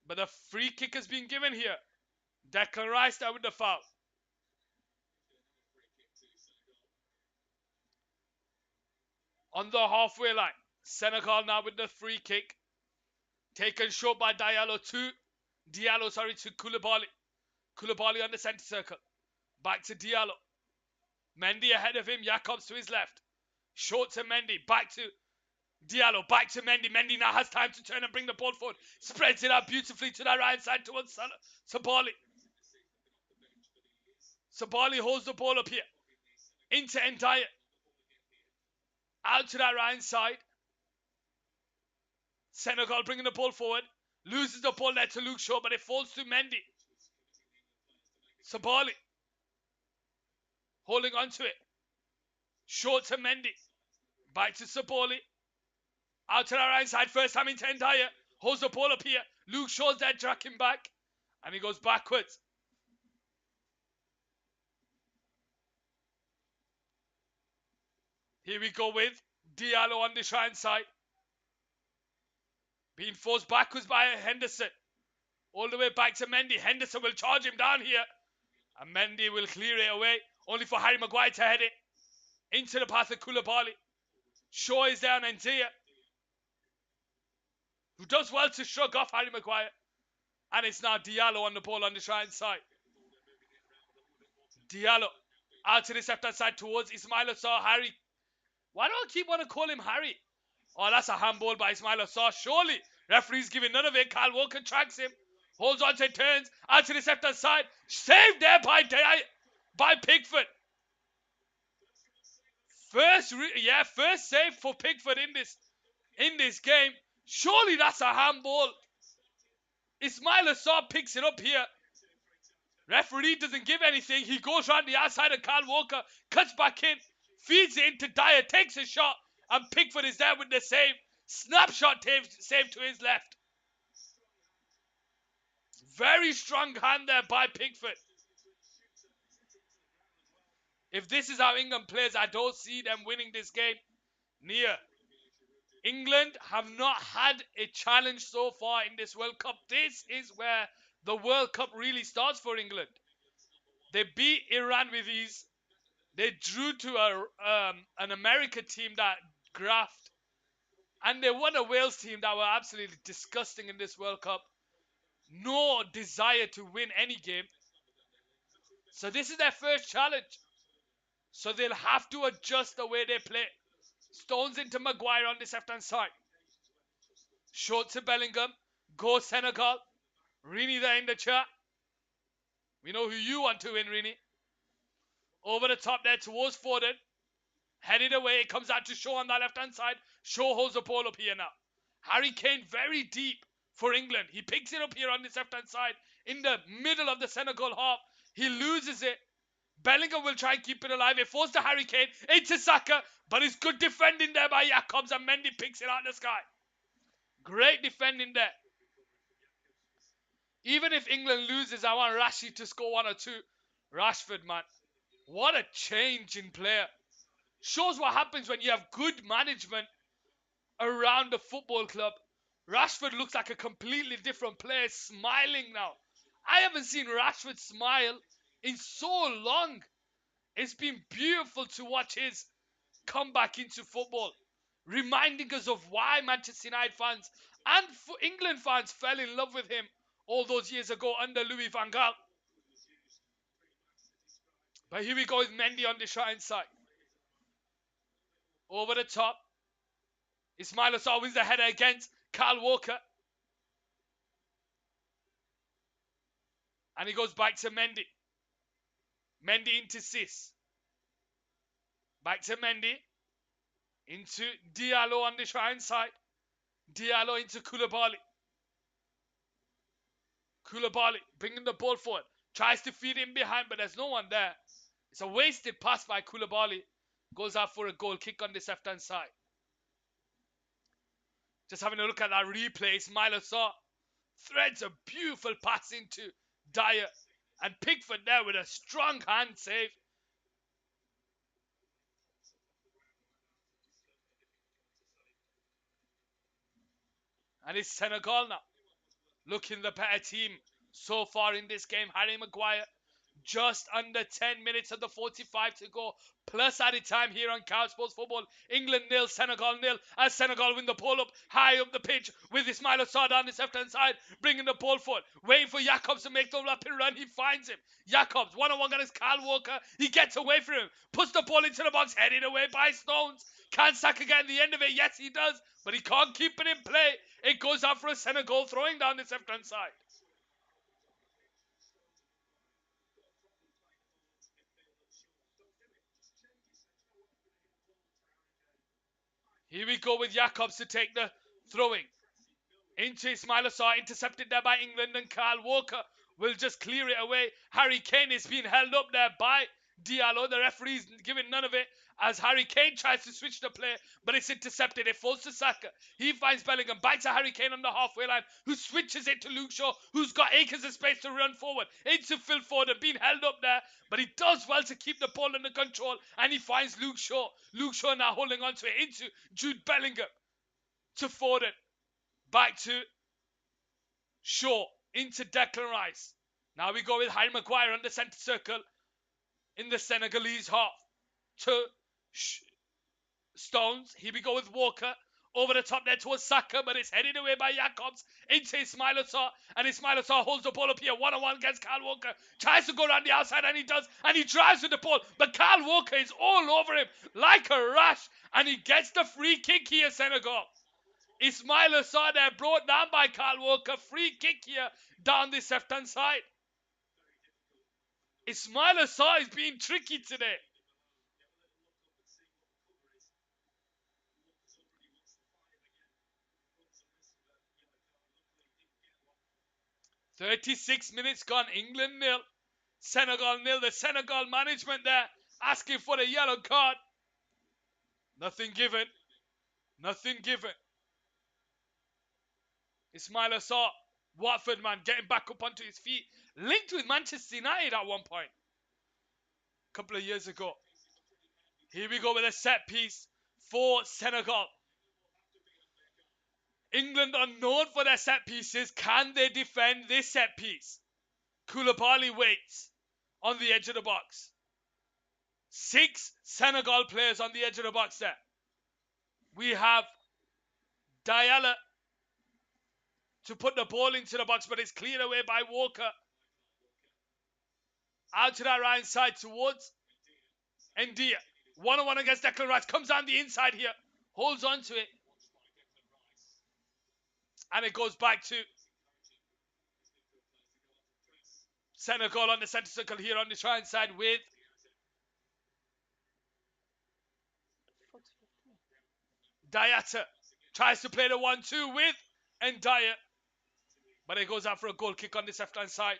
But the free kick has been given here. Declan Rice there with the foul. On the halfway line. Senegal now with the free kick. Taken short by Diallo to Koulibaly. Koulibaly on the centre circle. Back to Diallo. Mendy ahead of him. Jacobs to his left. Short to Mendy. Back to Diallo. Back to Mendy. Mendy now has time to turn and bring the ball forward. Spreads it out beautifully to that right side towards Sabali. Sabali holds the ball up here. Into Ndiaye. Out to that right side. Senegal bringing the ball forward. Loses the ball there to Luke Shaw, but it falls to Mendy. Sabali. Holding on to it. Short to Mendy. Back to Sabali. Out to the right side. First time into Ndiaye. Holds the ball up here. Luke Shaw's there tracking back. And he goes backwards. Here we go with Diallo on this right side. Being forced backwards by Henderson. All the way back to Mendy. Henderson will charge him down here. And Mendy will clear it away. Only for Harry Maguire to head it. Into the path of Koulibaly. Shaw is there on Ndiaye. Who does well to shrug off Harry Maguire. And it's now Diallo on the ball on this right side. Diallo. Out to this left-hand side towards Ismail Assar. Harry. Why do I keep wanting to call him Harry? Oh, that's a handball by Ismail Assar. Surely. Referee's giving none of it. Kyle Walker tracks him. Holds on to it, turns. Out to this left-hand side. Saved there by Pickford. First save for Pickford in this game. Surely that's a handball. Ismail Assar picks it up here. Referee doesn't give anything. He goes round the outside and Kyle Walker cuts back in. Feeds it into Dyer, takes a shot, and Pickford is there with the save. Snapshot save to his left. Very strong hand there by Pickford. If this is how England plays, I don't see them winning this game. Near. England have not had a challenge so far in this World Cup. This is where the World Cup really starts for England. They beat Iran with ease. They drew to an American team that graphed. And they won a Wales team that were absolutely disgusting in this World Cup. No desire to win any game. So this is their first challenge. So they'll have to adjust the way they play. Stones into Maguire on this left-hand side. Short to Bellingham. Go Senegal. Rini there in the chat. We know who you want to win, Rini. Over the top there towards Foden. Headed away. It comes out to Shaw on that left-hand side. Shaw holds the ball up here now. Harry Kane very deep for England. He picks it up here on this left-hand side in the middle of the Senegal half. He loses it. Bellingham will try and keep it alive. It falls to Harry Kane. Into Saka. But it's good defending there by Jacobs, and Mendy picks it out of the sky. Great defending there. Even if England loses, I want Rashid to score one or two. Rashford, man. What a change in player. Shows what happens when you have good management around the football club. Rashford looks like a completely different player, smiling now. I haven't seen Rashford smile in so long. It's been beautiful to watch his comeback into football, reminding us of why Manchester United fans and England fans fell in love with him all those years ago under Louis van Gaal. But here we go with Mendy on the right side. Over the top. Ismail Assar wins the header against Kyle Walker. And he goes back to Mendy. Mendy into Sis. Back to Mendy. Into Diallo on the right side. Diallo into Koulibaly. Koulibaly bringing the ball forward. Tries to feed him behind, but there's no one there. It's a wasted pass by Koulibaly. Goes out for a goal kick on this left-hand side. Just having a look at that replay. Ismail Assar threads a beautiful pass into Dyer. And Pickford there with a strong hand save. And it's Senegal now. Looking the better team so far in this game. Harry Maguire. Just under 10 minutes of the 45 to go. Plus added time here on Couch Sports Football. England 0, Senegal 0. As Senegal win the ball up high up the pitch with Ismail Assar on his left-hand side. Bringing the ball forward. Waiting for Jacobs to make the rapid run. He finds him. Jacobs, one-on-one against Kyle Walker. He gets away from him. Puts the ball into the box. Headed away by Stones. Can Saka get in the end of it? Yes, he does. But he can't keep it in play. It goes out for a Senegal throwing down this left-hand side. Here we go with Jacobs to take the throwing. Into Ismail Assar, intercepted there by England, and Kyle Walker will just clear it away. Harry Kane is being held up there by Diallo. The referee's giving none of it as Harry Kane tries to switch the play, but it's intercepted. It falls to Saka. He finds Bellingham, back to Harry Kane on the halfway line, who switches it to Luke Shaw, who's got acres of space to run forward. Into Phil Foden, being held up there, but he does well to keep the ball under control, and he finds Luke Shaw. Luke Shaw now holding on to it into Jude Bellingham. To Foden. Back to Shaw. Into Declan Rice. Now we go with Harry Maguire on the centre circle in the Senegalese half. To Stones. Here we go with Walker. Over the top there towards Saka, but it's headed away by Jacobs into Ismail Assar, and Ismail Assar holds the ball up here, one-on-one against Kyle Walker, tries to go around the outside, and he does, and he drives with the ball, but Kyle Walker is all over him like a rash, and he gets the free kick here, Senegal. Ismail Assar there, brought down by Kyle Walker, free kick here, down this left-hand side. Ismail Assar is being tricky today. "36 minutes gone, England 0, Senegal 0. The Senegal management there asking for the yellow card. Nothing given. Nothing given. Ismail Assar, Watford man, getting back up onto his feet. Linked with Manchester United at one point. A couple of years ago. Here we go with a set piece for Senegal. England are known for their set pieces. Can they defend this set piece? Koulibaly waits on the edge of the box. 6 Senegal players on the edge of the box there. We have Diallo to put the ball into the box, but it's cleared away by Walker. Out to that right side towards Ndia. One-on-one against Declan Rice. Comes down the inside here. Holds on to it. And it goes back to Senegal on the centre circle here on the right side with Diatta. Tries to play the 1-2 with Ndiaye. But it goes out for a goal kick on this left-hand side.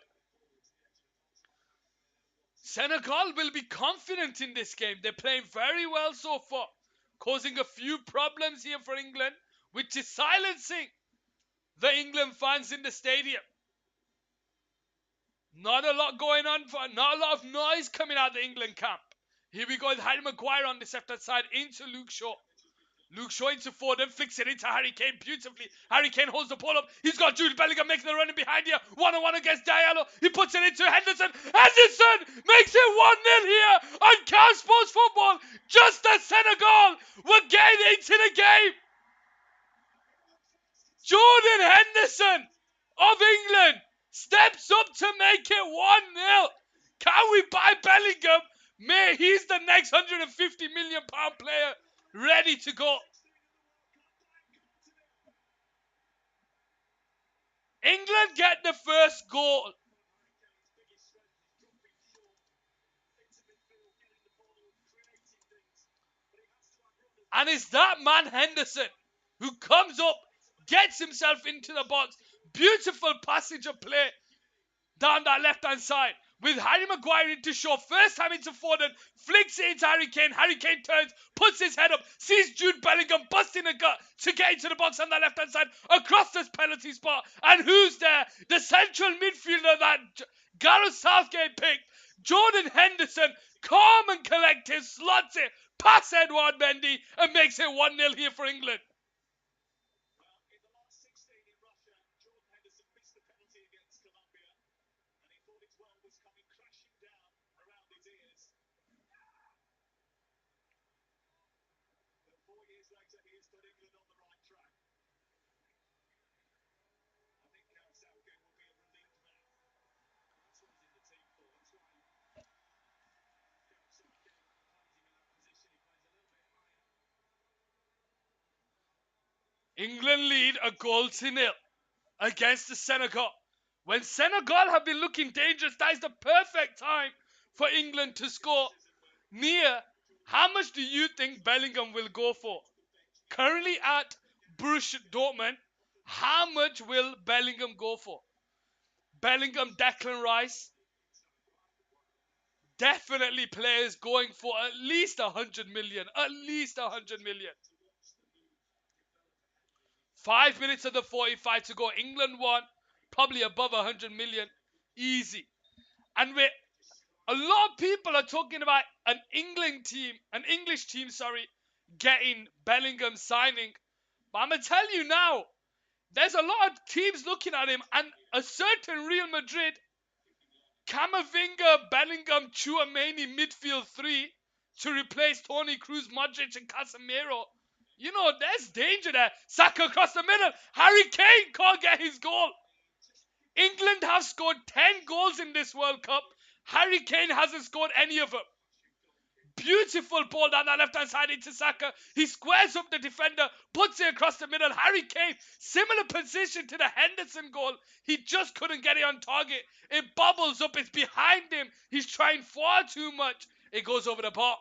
Senegal will be confident in this game. They're playing very well so far, causing a few problems here for England, which is silencing the England fans in the stadium. Not a lot going on, not a lot of noise coming out of the England camp. Here we go with Harry Maguire on this left-hand side into Luke Shaw. Luke Shaw into Foden, flicks it into Harry Kane beautifully. Harry Kane holds the ball up. He's got Jude Bellingham making the running behind here. 1-on-1 against Diallo. He puts it into Henderson. Henderson makes it 1-0 here on Cal Sports Football. Just as Senegal were getting into the game. Jordan Henderson of England steps up to make it 1-0. Can we buy Bellingham? May he's the next £150 million player ready to go. England get the first goal. And it's that man Henderson who comes up, gets himself into the box. Beautiful passage of play down that left-hand side. With Harry Maguire into Shaw, first time into Foden, flicks it into Harry Kane. Harry Kane turns, puts his head up, sees Jude Bellingham busting a gut to get into the box on the left-hand side, across this penalty spot. And who's there? The central midfielder that Gareth Southgate picked, Jordan Henderson, calm and collected, slots it past Edouard Mendy and makes it 1-0 here for England. England lead a 0 against the Senegal. When Senegal have been looking dangerous, that is the perfect time for England to score. Nia, how much do you think Bellingham will go for? Currently at Borussia Dortmund, how much will Bellingham go for? Bellingham, Declan Rice, definitely players going for at least 100 million. At least 100 million. 5 minutes of the 45 to go. England won, probably above 100 million. Easy. And a lot of people are talking about an English team, getting Bellingham signing. But I'm going to tell you now, there's a lot of teams looking at him, and a certain Real Madrid, Camavinga, Bellingham, Chouameni midfield three to replace Toni Kroos, Modric and Casemiro. You know, there's danger there. Saka across the middle. Harry Kane can't get his goal. England have scored 10 goals in this World Cup. Harry Kane hasn't scored any of them. Beautiful ball down that left-hand side into Saka. He squares up the defender, puts it across the middle. Harry Kane, similar position to the Henderson goal. He just couldn't get it on target. It bobbles up. It's behind him. He's trying far too much. It goes over the bar.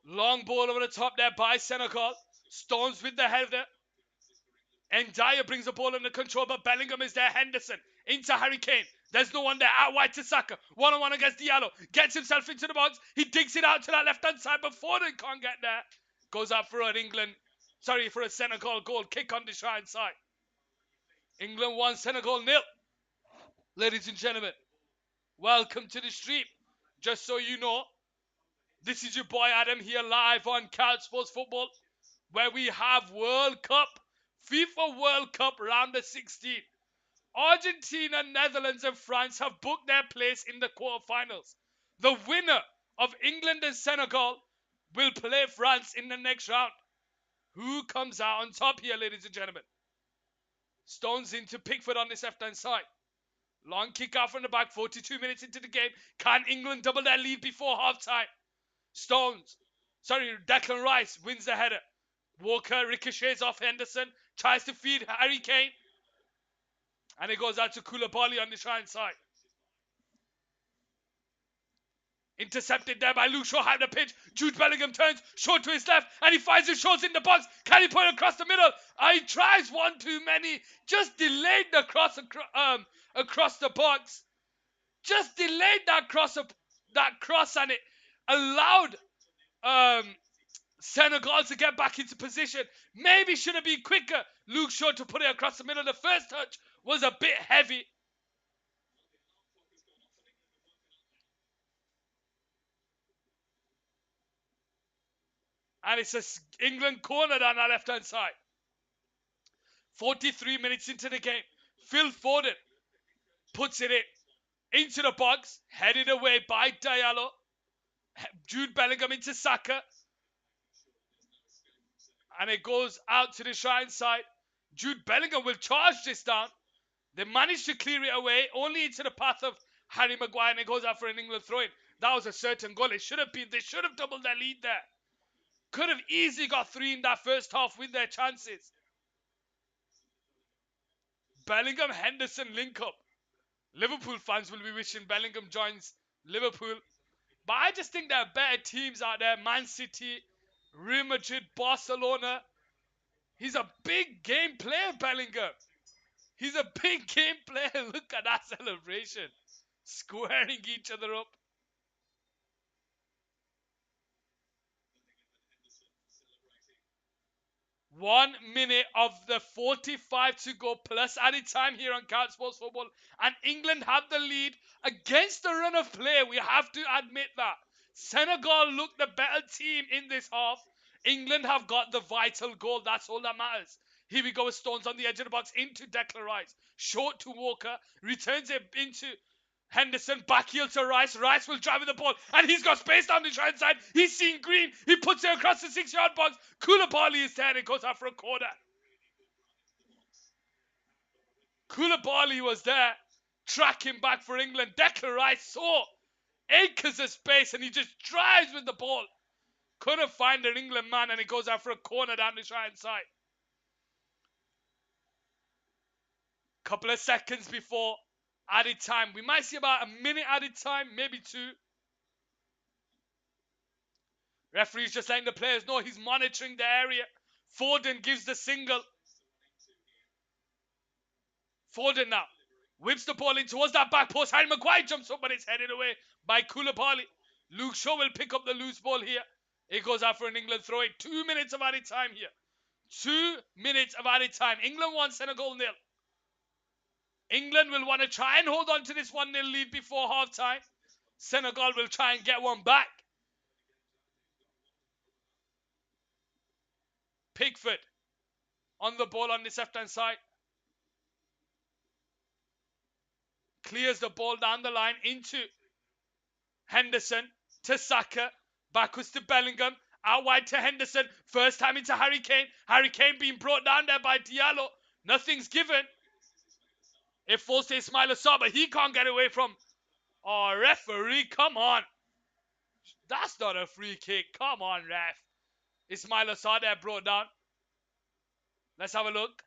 Long ball over the top there by Senegal. Stones with the header. And Dyer brings the ball under control, but Bellingham is there. Henderson into Harry Kane. There's no one there. Out wide to Saka. 1-on-1 against Diallo. Gets himself into the box. He digs it out to that left-hand side, but Foden can't get there. Goes out for a Senegal goal kick on the right side. England 1, Senegal 0. Ladies and gentlemen, welcome to the stream. Just so you know, this is your boy Adam here live on Couch Sports Football, where we have World Cup, FIFA World Cup round of 16. Argentina, Netherlands and France have booked their place in the quarterfinals. The winner of England and Senegal will play France in the next round. Who comes out on top here, ladies and gentlemen? Stones into Pickford on this left-hand side. Long kick out from the back, 42 minutes into the game. Can England double their lead before half-time? Declan Rice wins the header. Walker ricochets off Henderson, tries to feed Harry Kane. And it goes out to Koulibaly on the right side. Intercepted there by Luke Shaw, high the pitch. Jude Bellingham turns, short to his left, and he finds his shots in the box. Can he put it across the middle? He tries one too many. Just delayed the cross across the box. Just delayed that cross, and it allowed Senegal to get back into position. Maybe should have been quicker. Luke Shaw to put it across the middle. The first touch was a bit heavy. And it's a England corner down our left-hand side. 43 minutes into the game. Phil Foden puts it into the box. Headed away by Diallo. Jude Bellingham into Saka. And it goes out to the right side. Jude Bellingham will charge this down. They managed to clear it away. Only into the path of Harry Maguire. And it goes out for an England throw-in. That was a certain goal. They should have doubled their lead there. Could have easily got 3 in that first half with their chances. Bellingham, Henderson link up. Liverpool fans will be wishing Bellingham joins Liverpool. But I just think there are better teams out there. Man City, Real Madrid, Barcelona. He's a big game player, Bellingham. He's a big game player. Look at that celebration. Squaring each other up. 1 minute of the 45 to go plus added time here on Couch Sports Football. And England have the lead against the run of play. We have to admit that. Senegal look the better team in this half. England have got the vital goal. That's all that matters. Here we go with Stones on the edge of the box into Declan Rice. Short to Walker. Returns it into Henderson, back heel to Rice. Rice will drive with the ball, and he's got space down the right side. He's seeing green. He puts it across the 6-yard box. Koulibaly is there, and it goes out for a corner. Koulibaly was there, tracking back for England. Declan Rice saw acres of space, and he just drives with the ball. Couldn't find an England man, and it goes out for a corner down the right side. Couple of seconds before added time. We might see about a minute added time, maybe 2. Referee's just letting the players know he's monitoring the area. Foden gives the single. Foden now whips the ball in towards that back post. Harry Maguire jumps up, but it's headed away by Koulibaly. Luke Shaw will pick up the loose ball here. It goes out for an England throw-in. 2 minutes of added time here. 2 minutes of added time. England 1, Senegal 0. England will want to try and hold on to this 1-0 lead before half-time. Senegal will try and get one back. Pickford on the ball on this left-hand side. Clears the ball down the line into Henderson, to Saka, backwards to Bellingham, out wide to Henderson, first time into Harry Kane. Harry Kane being brought down there by Diallo. Nothing's given. It falls to Ismaila Sarr, but he can't get away from... Oh, referee, come on. That's not a free kick. Come on, ref. Ismaila Sarr there brought down. Let's have a look.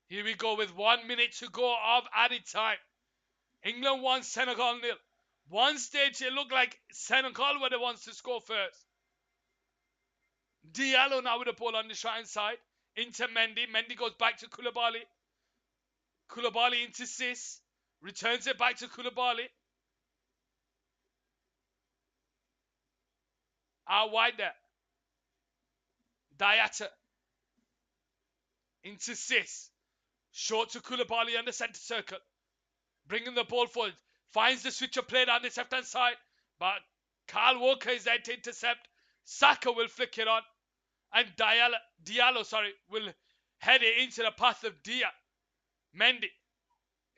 Here we go with 1 minute to go of added time. England 1, Senegal 0. One stage it looked like Senegal were the ones to score first. Diallo now with the ball on the right side. Into Mendy. Mendy goes back to Koulibaly. Koulibaly into Sis. Returns it back to Koulibaly. Out wide there. Diatta. Into Sis. Short to Koulibaly on the centre circle. Bringing the ball forward. Finds the switch of play down this left-hand side. But Kyle Walker is there to intercept. Saka will flick it on. And Diallo will head it into the path of Mendy.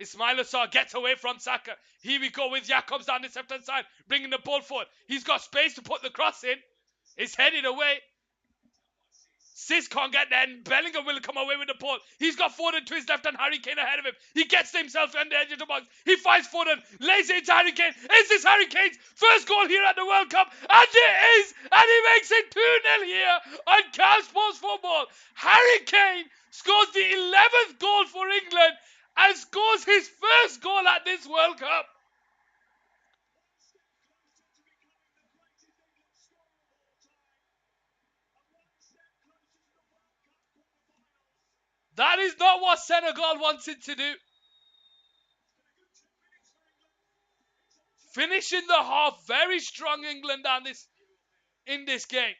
Ismaila Sarr gets away from Saka. Here we go with Jacobs down this left-hand side. Bringing the ball forward. He's got space to put the cross in. It's headed away. Sis can't get there, and Bellingham will come away with the ball. He's got Foden to his left and Harry Kane ahead of him. He gets himself on the edge of the box. He finds Foden, lays it into Harry Kane. Is this Harry Kane's first goal here at the World Cup? And it is! And he makes it 2-0 here on Cal Sports Football. Harry Kane scores the 11th goal for England and scores his first goal at this World Cup. That is not what Senegal wanted to do. Finishing the half very strong, England in this game.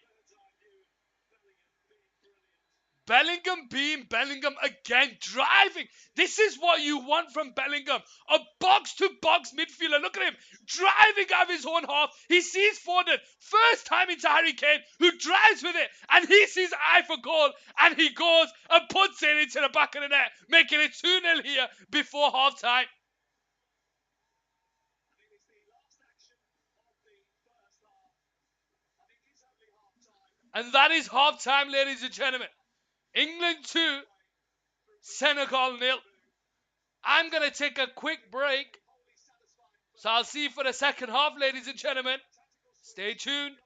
Bellingham being Bellingham again, driving. This is what you want from Bellingham. A box-to-box midfielder. Look at him, driving out of his own half. He sees Foden, first time into Harry Kane, who drives with it, and he sees eye for goal, and he goes and puts it into the back of the net, making it 2-0 here before half-time. And that is half-time, ladies and gentlemen. England 2, Senegal 0. I'm going to take a quick break. So I'll see you for the second half, ladies and gentlemen. Stay tuned.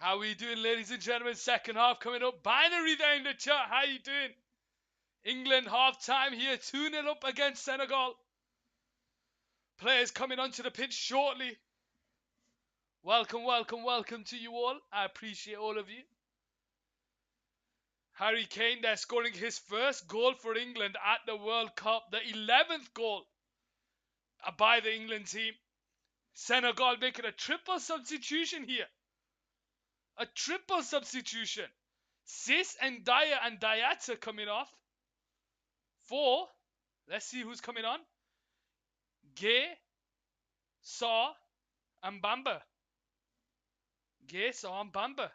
How we doing, ladies and gentlemen? Second half coming up. Binary there in the chat. How you doing? England half time here. 2-0 up against Senegal. Players coming onto the pitch shortly. Welcome, welcome, welcome to you all. I appreciate all of you. Harry Kane there scoring his first goal for England at the World Cup. The 11th goal by the England team. Senegal making a triple substitution here. A triple substitution. Sis and Dyer and Diatta coming off. 4. Let's see who's coming on. Gay, Saw, and Bamba. Gay, Saw, and Bamba.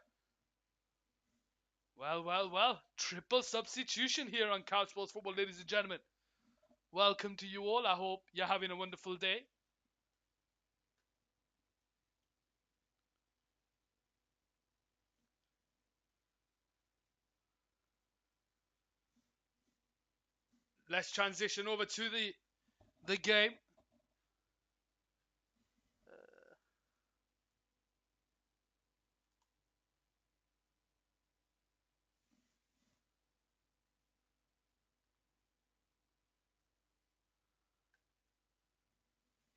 Well, well, well. Triple substitution here on Couch Sports Football, ladies and gentlemen. Welcome to you all. I hope you're having a wonderful day. Let's transition over to the game.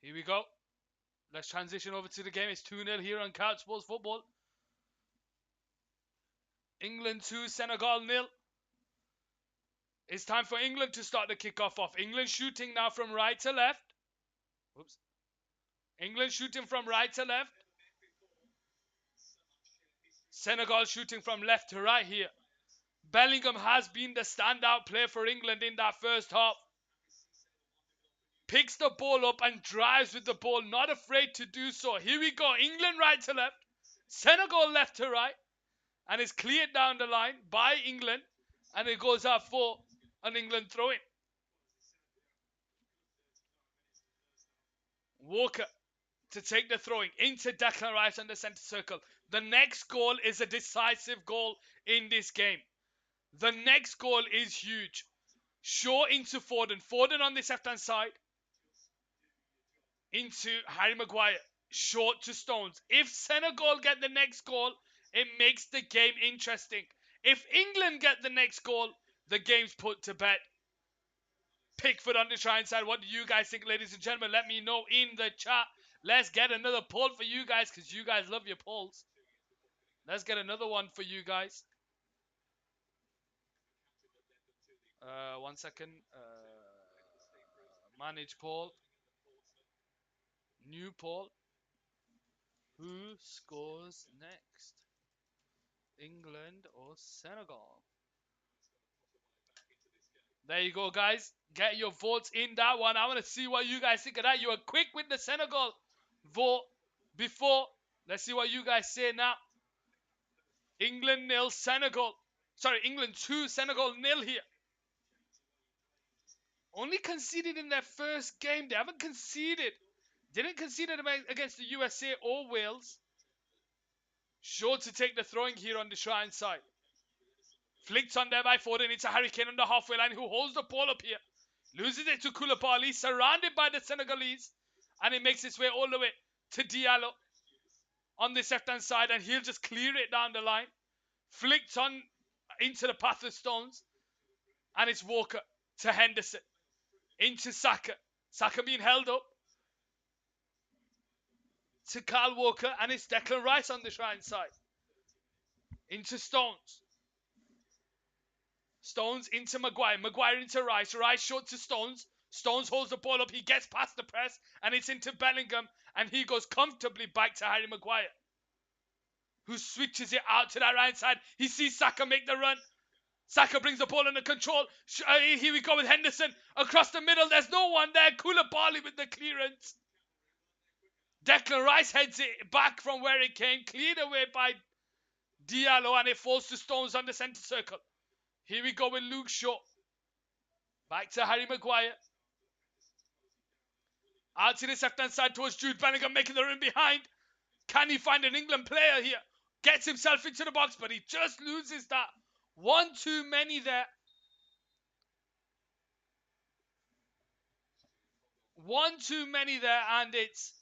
Here we go. Let's transition over to the game. It's 2-0 here on Couch Sports Football. England 2, Senegal 0. It's time for England to start the kickoff off. England shooting now from right to left. Oops. England shooting from right to left. Senegal shooting from left to right here. Bellingham has been the standout player for England in that first half. Picks the ball up and drives with the ball, not afraid to do so. Here we go. England right to left. Senegal left to right. And it's cleared down the line by England. And it goes out for an England throw-in. Walker to take the throwing into Declan Rice on the centre circle. The next goal is a decisive goal in this game. The next goal is huge. Shaw into Foden. Foden on this left-hand side. Into Harry Maguire. Short to Stones. If Senegal get the next goal, it makes the game interesting. If England get the next goal, the game's put to bed. Pickford on the try side. What do you guys think, ladies and gentlemen? Let me know in the chat. Let's get another poll for you guys because you guys love your polls. Let's get another one for you guys. 1 second. Manage poll. New poll. Who scores next? England or Senegal? There you go, guys. Get your votes in that one. I want to see what you guys think of that. You were quick with the Senegal vote before. Let's see what you guys say now. England 0, Senegal. Sorry, England 2, Senegal 0 here. Only conceded in their first game. They haven't conceded. Didn't concede against the USA or Wales. Sure to take the throwing here on the try side. Flicked on there by Foden. It's a Harry Kane on the halfway line who holds the ball up here. Loses it to Koulibaly, surrounded by the Senegalese. And it makes its way all the way to Diallo on this left-hand side. And he'll just clear it down the line. Flicked on into the path of Stones. And it's Walker to Henderson. Into Saka. Saka being held up. To Kyle Walker. And it's Declan Rice on the right side. Into Stones. Stones into Maguire. Maguire into Rice. Rice short to Stones. Stones holds the ball up. He gets past the press. And it's into Bellingham. And he goes comfortably back to Harry Maguire, who switches it out to that right side. He sees Saka make the run. Saka brings the ball under control. Here we go with Henderson. Across the middle. There's no one there. Koulibaly with the clearance. Declan Rice heads it back from where it came. Cleared away by Diallo. And it falls to Stones on the centre circle. Here we go with Luke Shaw. Back to Harry Maguire. Out to this left-hand side towards Jude Bellingham, making the run behind. Can he find an England player here? Gets himself into the box, but he just loses that. One too many there. One too many there, and it's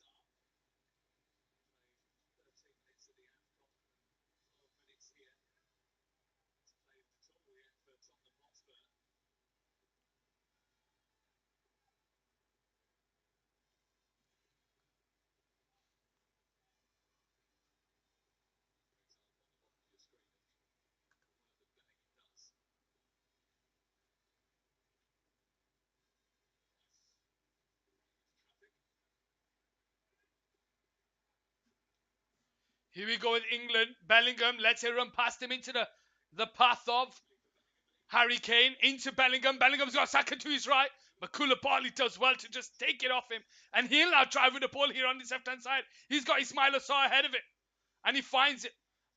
Here we go with England. Bellingham lets it run past him into the path of Harry Kane. Into Bellingham. Bellingham's got Saka to his right. But Koulibaly does well to just take it off him. And he'll now drive with the ball here on this left-hand side. He's got Ismail Assar ahead of it. And he finds it.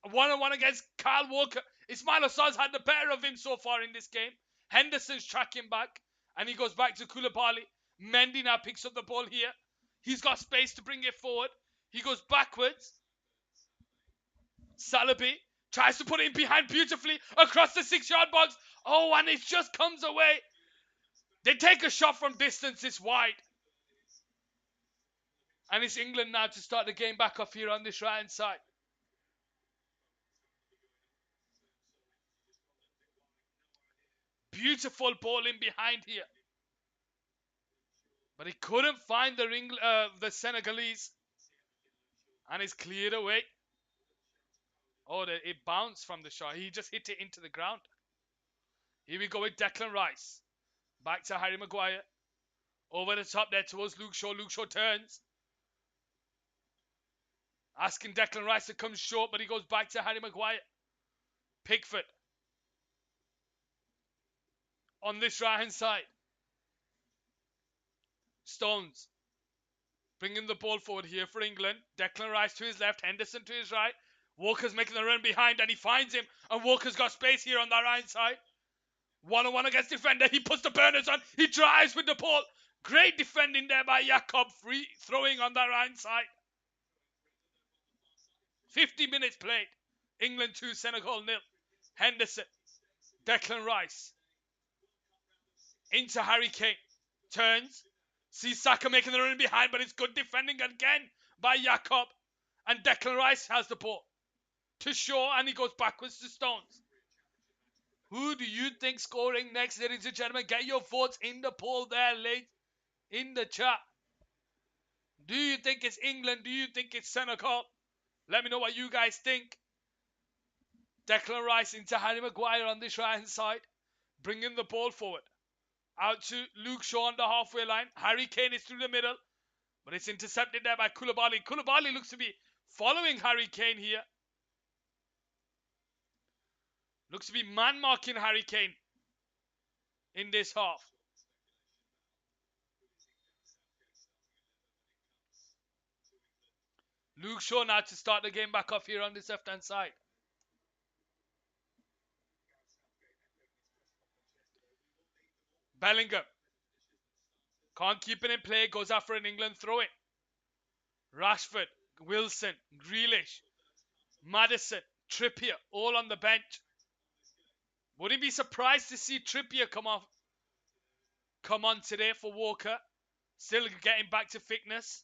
One-on-one against Kyle Walker. Ismail Assar's had the better of him so far in this game. Henderson's tracking back. And he goes back to Koulibaly. Mendy now picks up the ball here. He's got space to bring it forward. He goes backwards. Salabi tries to put it in behind beautifully across the 6-yard box. Oh, and it just comes away. They take a shot from distance. It's wide. And it's England now to start the game back off here on this right-hand side. Beautiful ball in behind here. But he couldn't find the Senegalese. And it's cleared away. Oh, it bounced from the shot. He just hit it into the ground. Here we go with Declan Rice. Back to Harry Maguire. Over the top there towards Luke Shaw. Luke Shaw turns. Asking Declan Rice to come short, but he goes back to Harry Maguire. Pickford. On this right-hand side. Stones. Bringing the ball forward here for England. Declan Rice to his left. Henderson to his right. Walker's making the run behind and he finds him. And Walker's got space here on that right side. One-on-one against defender. He puts the burners on. He drives with the ball. Great defending there by Jakob. Free throwing on that right side. 50 minutes played. England 2, Senegal 0. Henderson. Declan Rice. Into Harry Kane. Turns. Sees Saka making the run behind, but it's good defending again by Jakob. And Declan Rice has the ball. To Shaw, and he goes backwards to Stones. Who do you think scoring next, ladies and gentlemen? Get your votes in the poll there, late in the chat. Do you think it's England? Do you think it's Senegal? Let me know what you guys think. Declan Rice into Harry Maguire on this right-hand side. Bringing the ball forward. Out to Luke Shaw on the halfway line. Harry Kane is through the middle. But it's intercepted there by Koulibaly. Koulibaly looks to be following Harry Kane here. Looks to be man-marking Harry Kane in this half. Luke Shaw now to start the game back off here on this left-hand side. Bellingham. Can't keep it in play. Goes after an England throw-in. Rashford. Wilson. Grealish. Maddison. Trippier. All on the bench. Wouldn't be surprised to see Trippier come on today for Walker. Still getting back to fitness.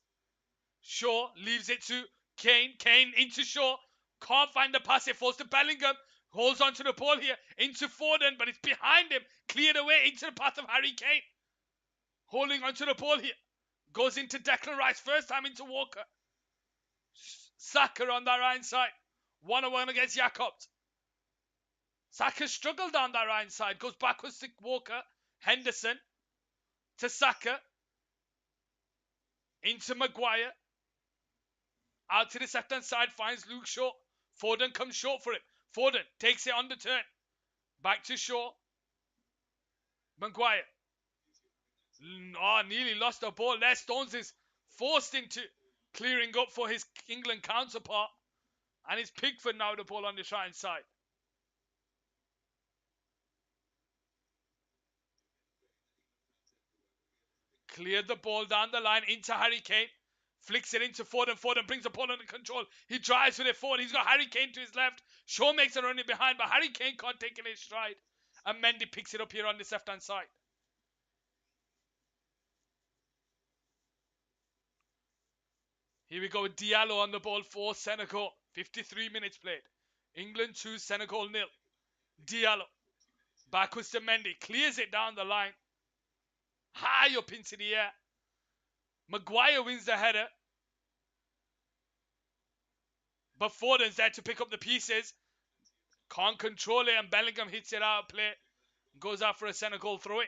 Shaw leaves it to Kane. Kane into Shaw. Can't find the pass. It falls to Bellingham. Holds onto the ball here. Into Foden, but it's behind him. Cleared away into the path of Harry Kane. Holding onto the ball here. Goes into Declan Rice. First time into Walker. Saka on that right side. 1-on-1 against Jacobs. Saka struggled on that right side. Goes backwards to Walker. Henderson. To Saka. Into Maguire. Out to the left-hand side. Finds Luke Shaw. Foden comes short for it. Foden takes it on the turn. Back to Shaw. Maguire. Oh, nearly lost the ball there. Stones is forced into clearing up for his England counterpart. And it's Pickford now the ball on the right side. Cleared the ball down the line into Harry Kane. Flicks it into Foden. Foden brings the ball under control. He drives with it forward. He's got Harry Kane to his left. Shaw makes a run in behind, but Harry Kane can't take it in his stride. And Mendy picks it up here on this left-hand side. Here we go with Diallo on the ball for Senegal. 53 minutes played. England 2, Senegal 0. Diallo. Backwards to Mendy. Clears it down the line. High up into the air. Maguire wins the header. But Foden's there to pick up the pieces. Can't control it, and Bellingham hits it out of play. Goes out for a Senegal throw-in.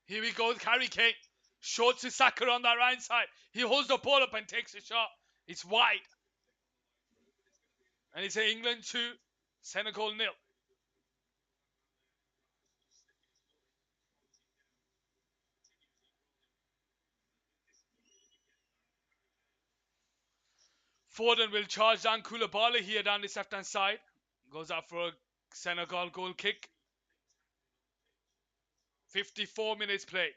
Here we go, Harry Kane. Short to Saka on that right side. He holds the ball up and takes a shot. It's wide. And it's England 2, Senegal 0. Foden will charge down Koulibaly here down this left hand side. Goes out for a Senegal goal kick. 54 minutes played.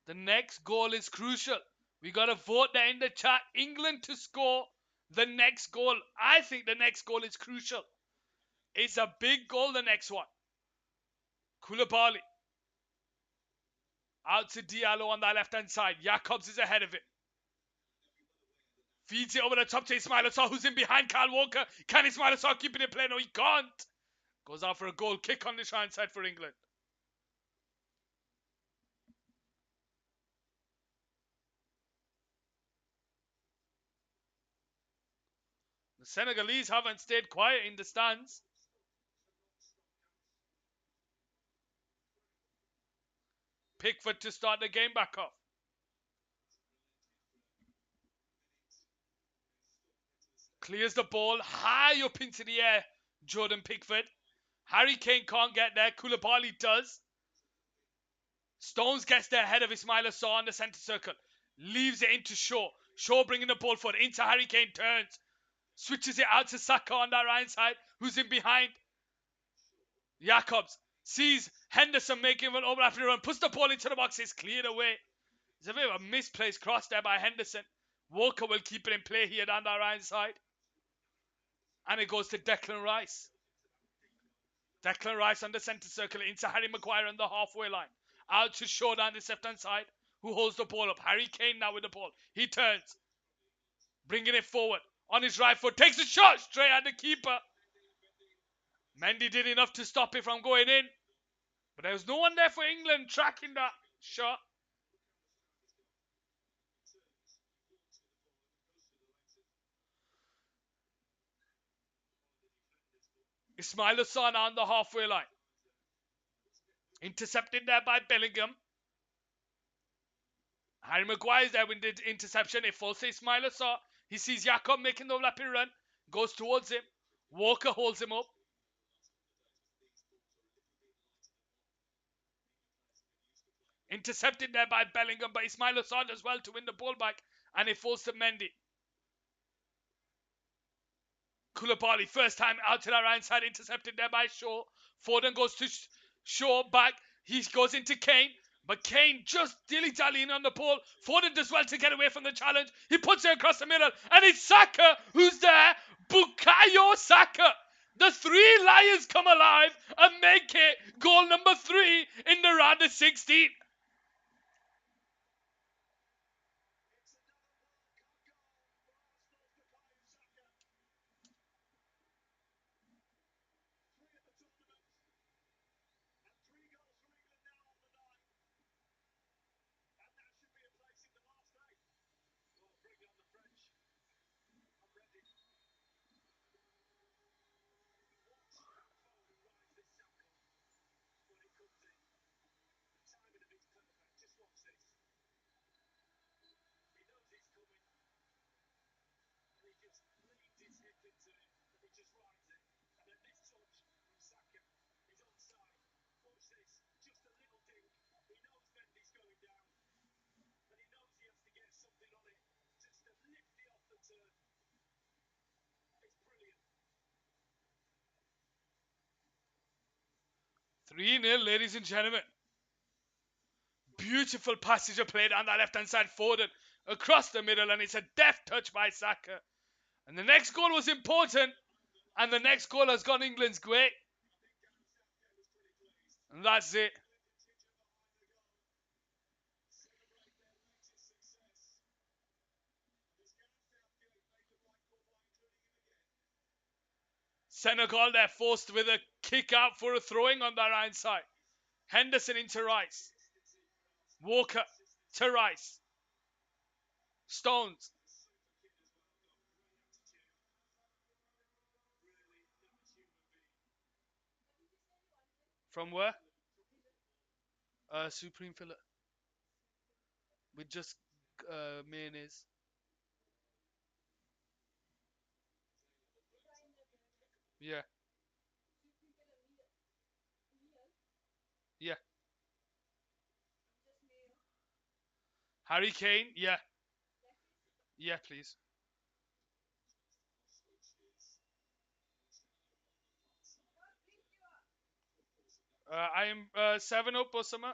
The next goal is crucial. We got to vote that in the chat. England to score the next goal. I think the next goal is crucial. It's a big goal, the next one. Koulibaly. Out to Diallo on that left-hand side. Jacobs is ahead of it. Feeds it over the top to Ismail Assar, who's in behind Kyle Walker. Can Ismail Assar keep it in play? No, he can't. Goes out for a goal kick on the right side for England. The Senegalese haven't stayed quiet in the stands. Pickford to start the game back off. Clears the ball high up into the air. Jordan Pickford. Harry Kane can't get there. Koulibaly does. Stones gets there ahead of Ismail Assar on the centre circle. Leaves it into Shaw. Shaw bringing the ball forward. Into Harry Kane. Turns. Switches it out to Saka on that right side. Who's in behind? Jacobs. Sees Henderson making an overlapping run. Puts the ball into the box. It's cleared away. It's a bit of a misplaced cross there by Henderson. Walker will keep it in play here down that right side. And it goes to Declan Rice. Declan Rice on the centre circle into Harry Maguire on the halfway line. Out to Shaw down this left-hand side, who holds the ball up. Harry Kane now with the ball. He turns. Bringing it forward. On his right foot. Takes a shot straight at the keeper. Mendy did enough to stop it from going in. But there was no one there for England tracking that shot. Ismail Assar on the halfway line. Intercepted there by Bellingham. Harry Maguire is there with the interception. It falls to Ismail Assar. He sees Jakob making the overlapping run. Goes towards him. Walker holds him up. Intercepted there by Bellingham, but Ismail Assar as well to win the ball back. And it falls to Mendy. Koulibaly, first time out to the right side, intercepted there by Shaw. Foden goes to Shaw back. He goes into Kane. But Kane just dilly-dallying on the ball. Foden does well to get away from the challenge. He puts it across the middle. And it's Saka who's there. Bukayo Saka. The three Lions come alive and make it goal number 3 in the round of 16. Three 0 ladies and gentlemen. Beautiful passage of play down that left-hand side. Foden across the middle, and it's a deft touch by Saka. And the next goal was important, and the next goal has gone England's way. And that's it. Senegal, they're forced with a kick out for a throwing on their right side. Henderson into Rice. Walker to Rice. Stones. From where? Supreme fillet with just mayonnaise. Yeah, yeah. Harry Kane. Yeah, yeah, please. I am 7 up or something.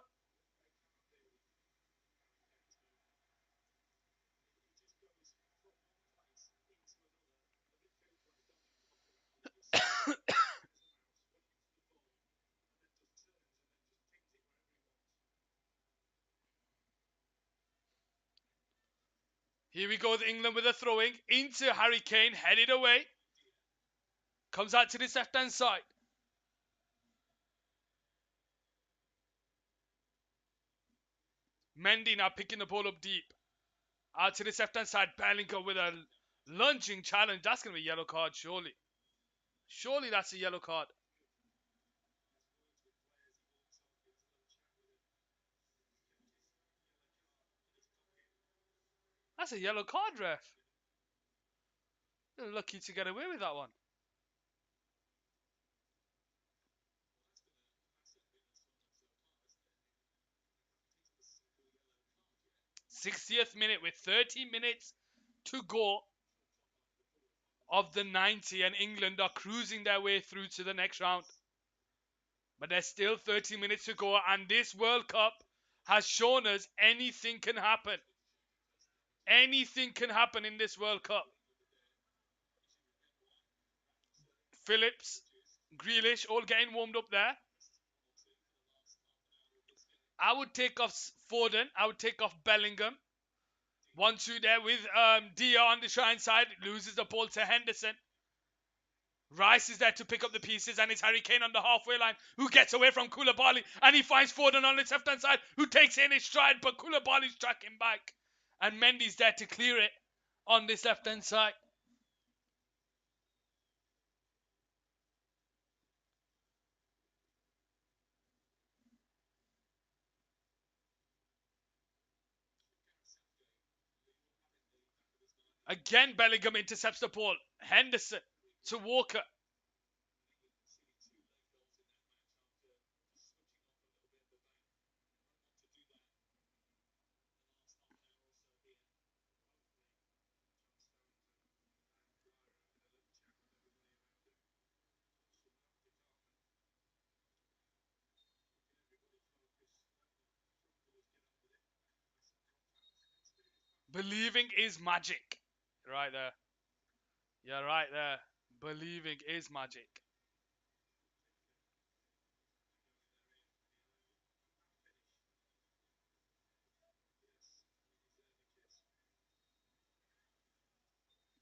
Here we go with England with a throwing into Harry Kane, headed away. Comes out to this left hand side. Mendy now picking the ball up deep. Out to this left hand side. Bellingham with a lunging challenge. That's going to be a yellow card, surely. Surely that's a yellow card. That's a yellow card, ref. You're lucky to get away with that one. 60th minute with 30 minutes to go of the 90, and England are cruising their way through to the next round. But there's still 30 minutes to go, and this World Cup has shown us anything can happen. Anything can happen in this World Cup. Phillips, Grealish, all getting warmed up there. I would take off Foden. I would take off Bellingham. 1-2 there with Dia on the shrine side. Loses the ball to Henderson. Rice is there to pick up the pieces, and it's Harry Kane on the halfway line who gets away from Koulibaly, and he finds Foden on his left-hand side who takes it in his stride, but Koulibaly's tracking back, and Mendy's there to clear it on this left-hand side. Again, Bellingham intercepts the ball. Henderson to Walker. Believing is magic. Right there. Yeah, right there. Believing is magic.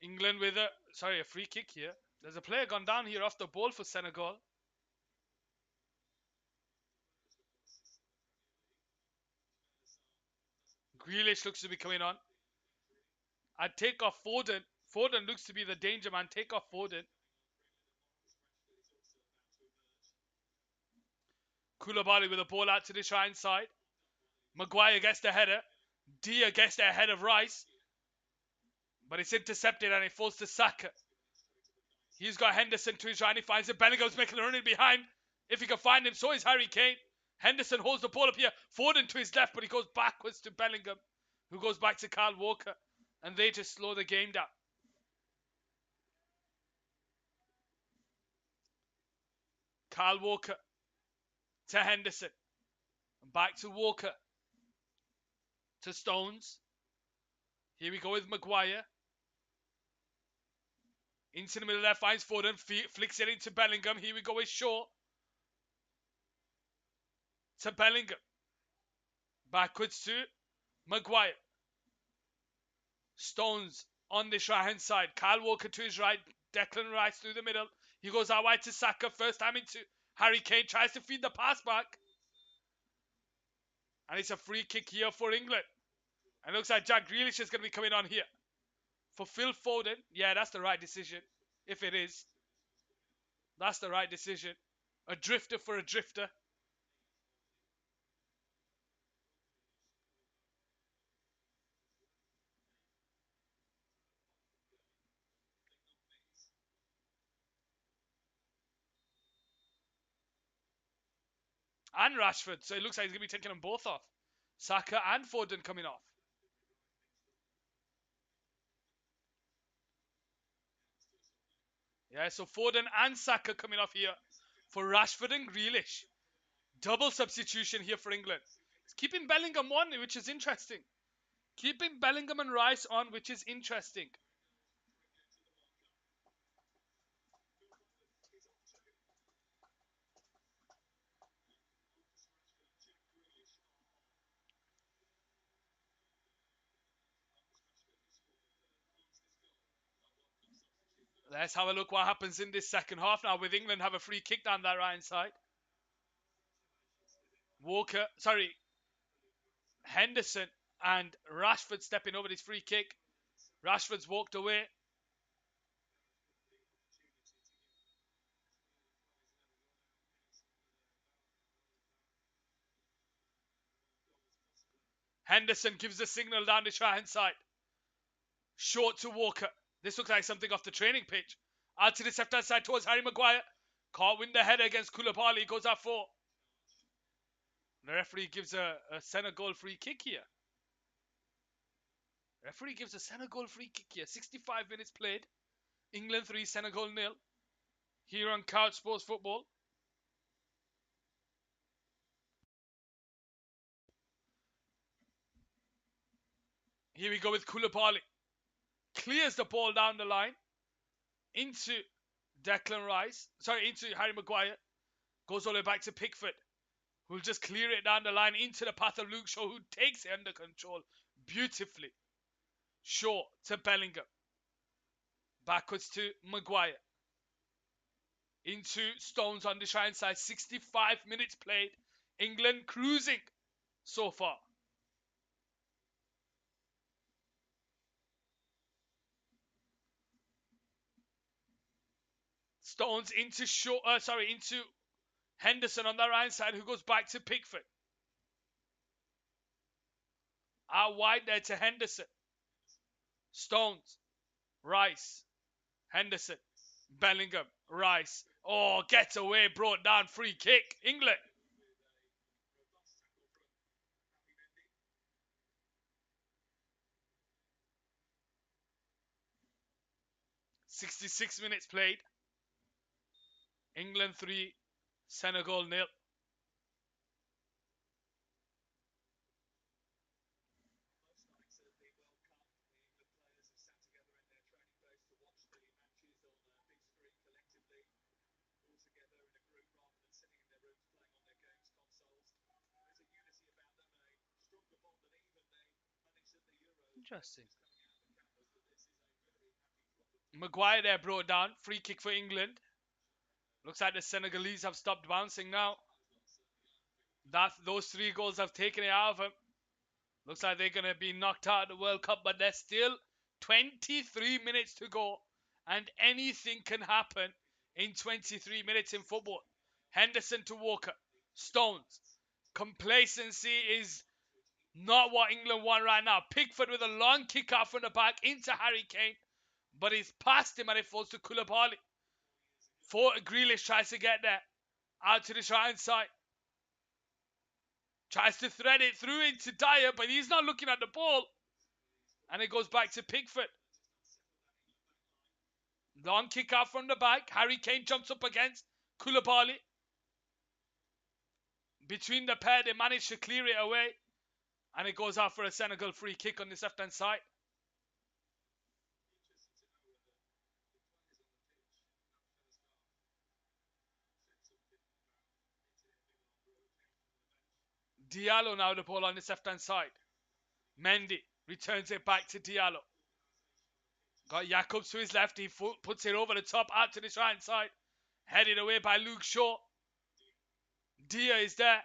England with a free kick here. There's a player gone down here off the ball for Senegal. Grealish looks to be coming on. I'd take off Foden. Foden looks to be the danger man. Take off Foden. Koulibaly with a ball out to the shrine side. Maguire gets the header. Dia gets the head of Rice. But it's intercepted and it falls to Saka. He's got Henderson to his right. He finds it. Bellingham's making a run in behind. If he can find him, so is Harry Kane. Henderson holds the ball up here. Foden to his left, but he goes backwards to Bellingham, who goes back to Kyle Walker. And they just slow the game down. Kyle Walker to Henderson. Back to Walker. To Stones. Here we go with Maguire. Into the middle there, finds Foden. Flicks it into Bellingham. Here we go with Shaw. To Bellingham. Backwards to Maguire. Stones on this right hand side. Kyle Walker to his right. Declan Rice through the middle. He goes out wide to Saka. First time into Harry Kane. Tries to feed the pass back. And it's a free kick here for England. And it looks like Jack Grealish is going to be coming on here. For Phil Foden. Yeah, that's the right decision. If it is. That's the right decision. A drifter for a drifter. and Rashford. So it looks like he's going to be taking them both off. Saka and Foden coming off. Yeah, so Foden and Saka coming off here for Rashford and Grealish. Double substitution here for England. It's keeping Bellingham on, which is interesting. Keeping Bellingham and Rice on, which is interesting. Let's have a look what happens in this second half now with England have a free kick down that right hand side. Henderson and Rashford stepping over this free kick. Rashford's walked away. Henderson gives the signal down the right hand side. Short to Walker. This looks like something off the training pitch. Out to the left hand side towards Harry Maguire. Can't win the header against Koulibaly. Goes out for. The referee gives a Senegal free kick here. Referee gives a Senegal free kick here. 65 minutes played. England 3, Senegal 0. Here on Couch Sports Football. Here we go with Koulibaly. Clears the ball down the line. Into Declan Rice. Into Harry Maguire. Goes all the way back to Pickford. Who'll just clear it down the line into the path of Luke Shaw, who takes it under control beautifully. Shaw to Bellingham. Backwards to Maguire. Into Stones on the right side. 65 minutes played. England cruising so far. Stones into into Henderson on the right side, who goes back to Pickford. Out wide there to Henderson. Stones. Rice. Henderson. Bellingham. Rice. Oh, gets away, brought down, free kick. England. "66 minutes played. England 3, Senegal 0. Interesting. Maguire there brought down. Free kick for England. Looks like the Senegalese have stopped bouncing now. Those 3 goals have taken it out of them. Looks like they're going to be knocked out of the World Cup, but there's still 23 minutes to go. And anything can happen in 23 minutes in football. Henderson to Walker. Stones. Complacency is not what England want right now. Pickford with a long kick out from the back into Harry Kane. But he's past him and it falls to Koulibaly. Grealish tries to get there. Out to the right hand side. Tries to thread it through into Dyer, but he's not looking at the ball. And it goes back to Pickford. Long kick out from the back. Harry Kane jumps up against Koulibaly. Between the pair, they manage to clear it away. And it goes out for a Senegal free kick on this left-hand side. Diallo now the ball on this left-hand side. Mendy returns it back to Diallo. Got Jacobs to his left. He puts it over the top out to this right-hand side. Headed away by Luke Shaw. Dia is there.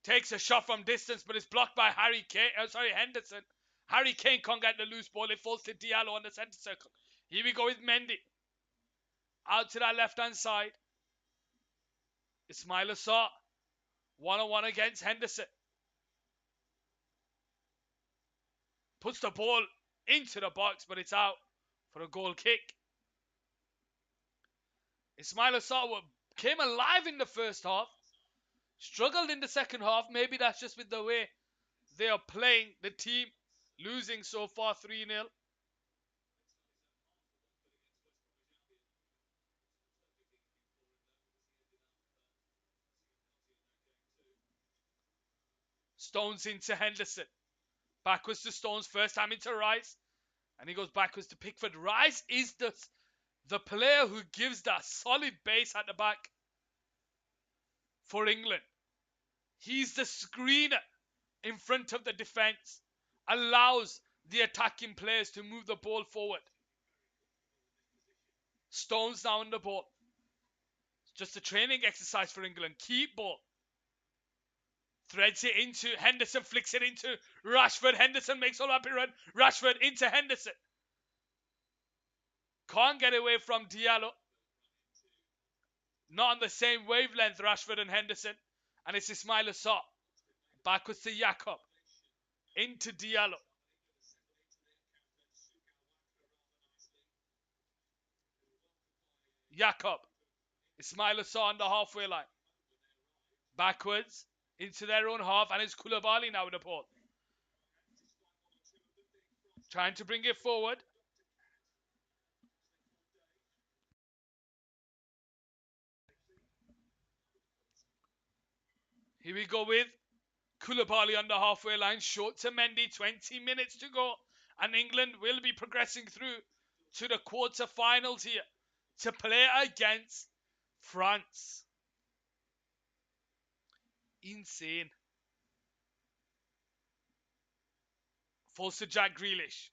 Takes a shot from distance, but it's blocked by Henderson. Harry Kane can't get the loose ball. It falls to Diallo on the centre circle. Here we go with Mendy. Out to that left-hand side. Ismail Assar. 1-on-1 against Henderson. Puts the ball into the box, but it's out for a goal kick. Ismail Assar came alive in the first half, struggled in the second half. Maybe that's just with the way they are playing the team, losing so far 3-0. Stones into Henderson. Backwards to Stones, first time into Rice. And he goes backwards to Pickford. Rice is the player who gives that solid base at the back for England. He's the screener in front of the defence. Allows the attacking players to move the ball forward. Stones now on the ball. It's just a training exercise for England. Keep ball. Threads it into Henderson, flicks it into Rashford. Henderson makes a rapid run. Rashford into Henderson. Can't get away from Diallo. Not on the same wavelength, Rashford and Henderson. And it's Ismail Assar. Backwards to Jakob. Into Diallo. Jakob. Ismail Assar on the halfway line. Backwards into their own half. And it's Koulibaly now with the ball. Trying to bring it forward. Here we go with Koulibaly on the halfway line. Short to Mendy. 20 minutes to go. And England will be progressing through to the quarter-finals here to play against France. Insane. Falls to Jack Grealish.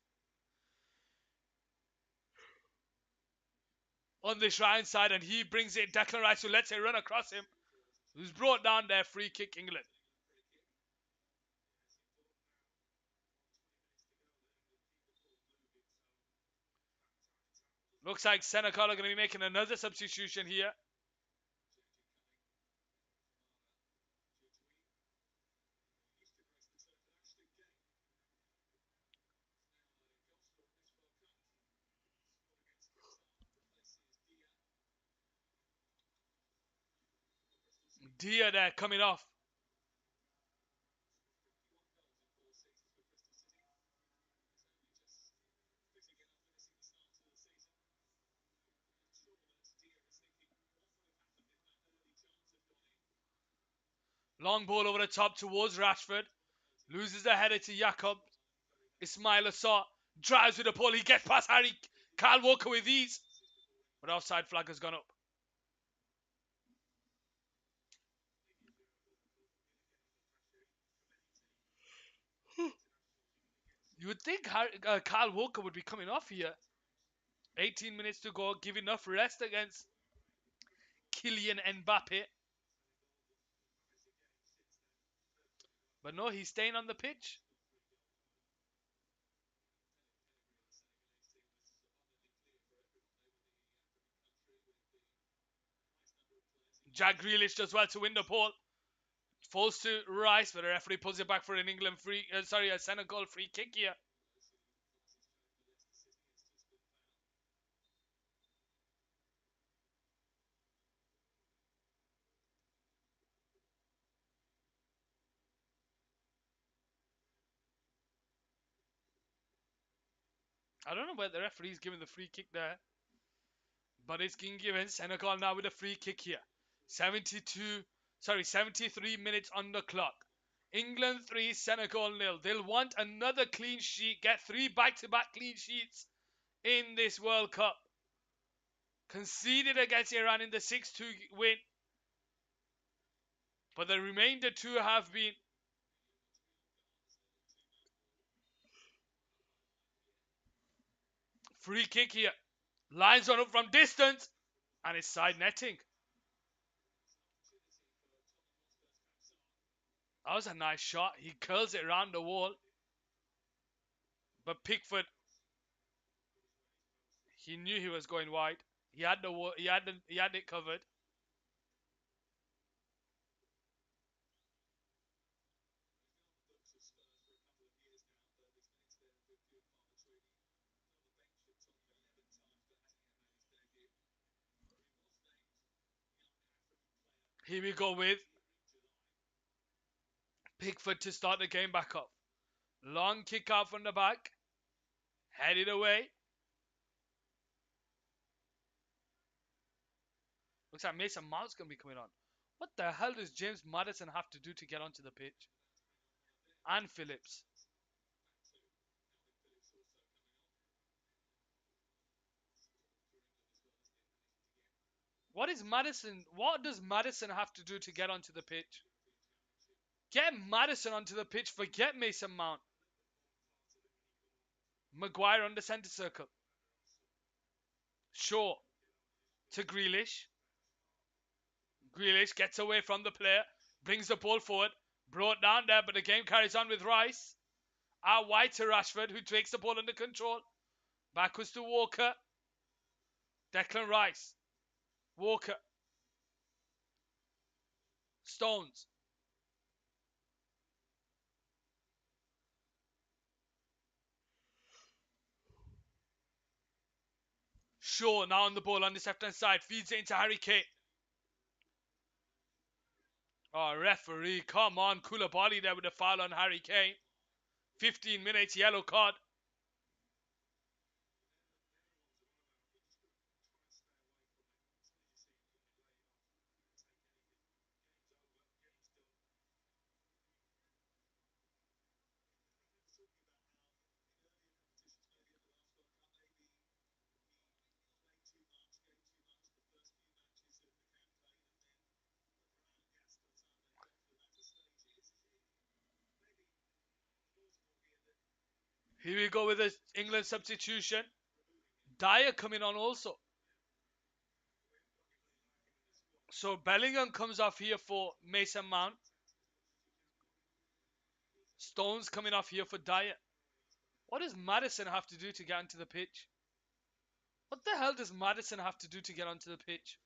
On this right side, and he brings it. Declan Rice, who lets it run across him. Who's brought down their free kick, England. Looks like Senegal are going to be making another substitution here. Dia there coming off. Long ball over the top towards Rashford. Loses the header to Jakob. Ismail Assar drives with the ball. He gets past Kyle Walker with ease. But offside flag has gone up. You would think Kyle Walker would be coming off here. 18 minutes to go. Give enough rest against Kylian Mbappe. But no, he's staying on the pitch. Jack Grealish does well to win the ball. Falls to Rice, but the referee pulls it back for an a Senegal free kick here. I don't know where the referee's giving the free kick there. But it's being given. Senegal now with a free kick here. 73 minutes on the clock. England 3, Senegal 0. They'll want another clean sheet. Get 3 back-to-back clean sheets in this World Cup. Conceded against Iran in the 6-2 win. But the remainder 2 have been free kick here. Lines on up from distance. And it's side netting. That was a nice shot. He curls it around the wall. But Pickford, he knew he was going wide. He had it covered. Here we go with Pickford to start the game back up. Long kick out from the back. Headed away. Looks like Mason Mount's going to be coming on. What the hell does James Maddison have to do to get onto the pitch? And Phillips. What is Madison? What does Madison have to do to get onto the pitch? Get Madison onto the pitch. Forget Mason Mount. Maguire on the centre circle. Shaw to Grealish. Grealish gets away from the player. Brings the ball forward. Brought down there, but the game carries on with Rice. Out wide to Rashford, who takes the ball under control. Backwards to Walker. Declan Rice. Walker. Stones. Shaw now on the ball on this left-hand side. Feeds it into Harry Kane. Oh, referee, come on. Koulibaly there with a foul on Harry Kane. 15 minutes, yellow card. Here we go with the England substitution. Dyer coming on also. So Bellingham comes off here for Mason Mount. Stones coming off here for Dyer. What does Madison have to do to get onto the pitch? What the hell does Madison have to do to get onto the pitch?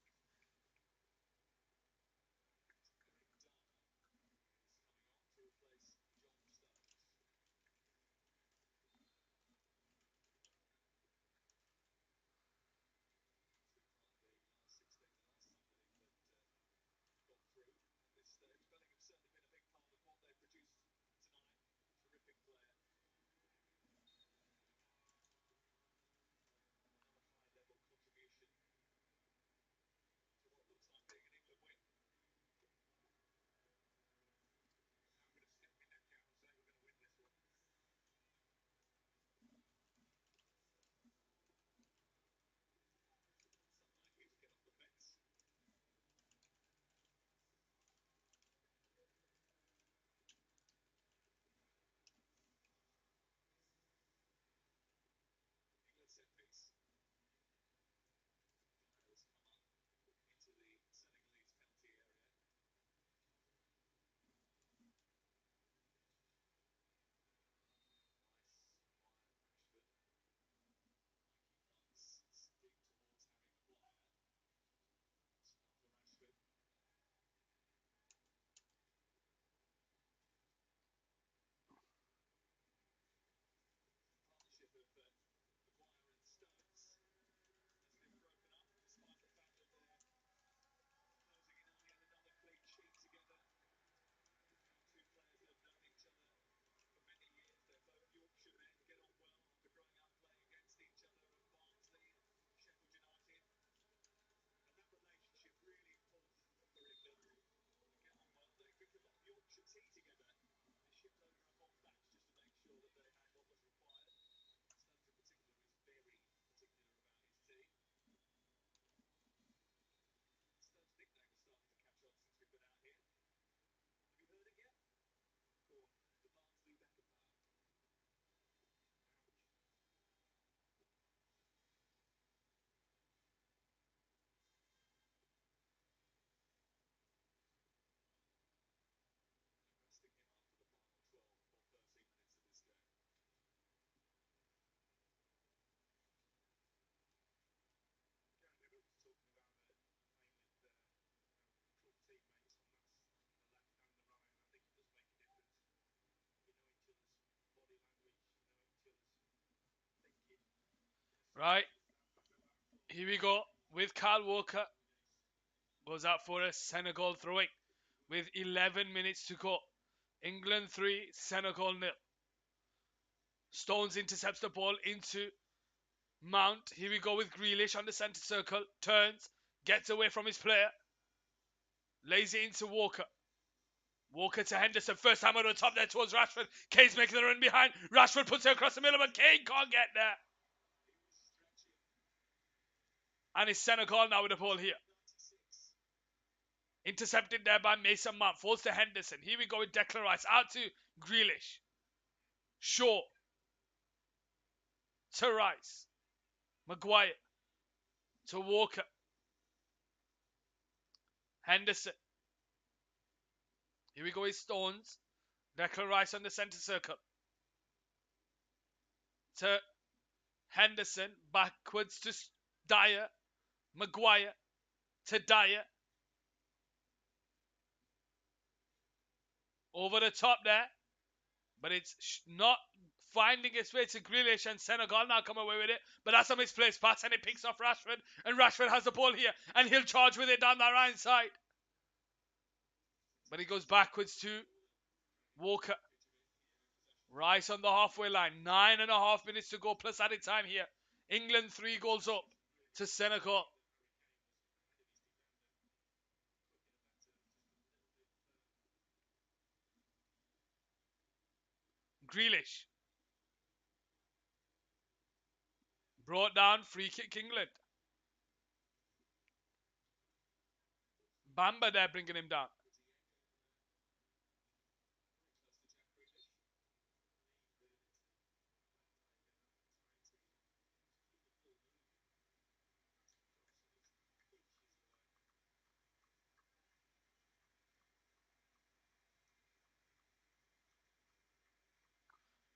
Right, here we go with Kyle Walker. Goes out for a Senegal throwing with 11 minutes to go. England 3, Senegal 0. Stones intercepts the ball into Mount. Here we go with Grealish on the centre circle. Turns, gets away from his player. Lays it into Walker. Walker to Henderson. First time on the top there towards Rashford. Kane's making the run behind. Rashford puts it across the middle, but Kane can't get there. And it's Senegal now with the ball here. Intercepted there by Mason Mount. Falls to Henderson. Here we go with Declan Rice. Out to Grealish. Shaw. To Rice. Maguire. To Walker. Henderson. Here we go with Stones. Declan Rice on the centre circle. To Henderson. Backwards to Dyer. Maguire. To Dyer. Over the top there. But it's not finding its way to Grealish, and Senegal now come away with it. But that's a misplaced pass, and it picks off Rashford. And Rashford has the ball here, and he'll charge with it down the right side. But he goes backwards to Walker. Rice on the halfway line. 9.5 minutes to go plus added time here. England 3 goals up to Senegal. Grealish. Brought down, free kick England. Bamba there bringing him down.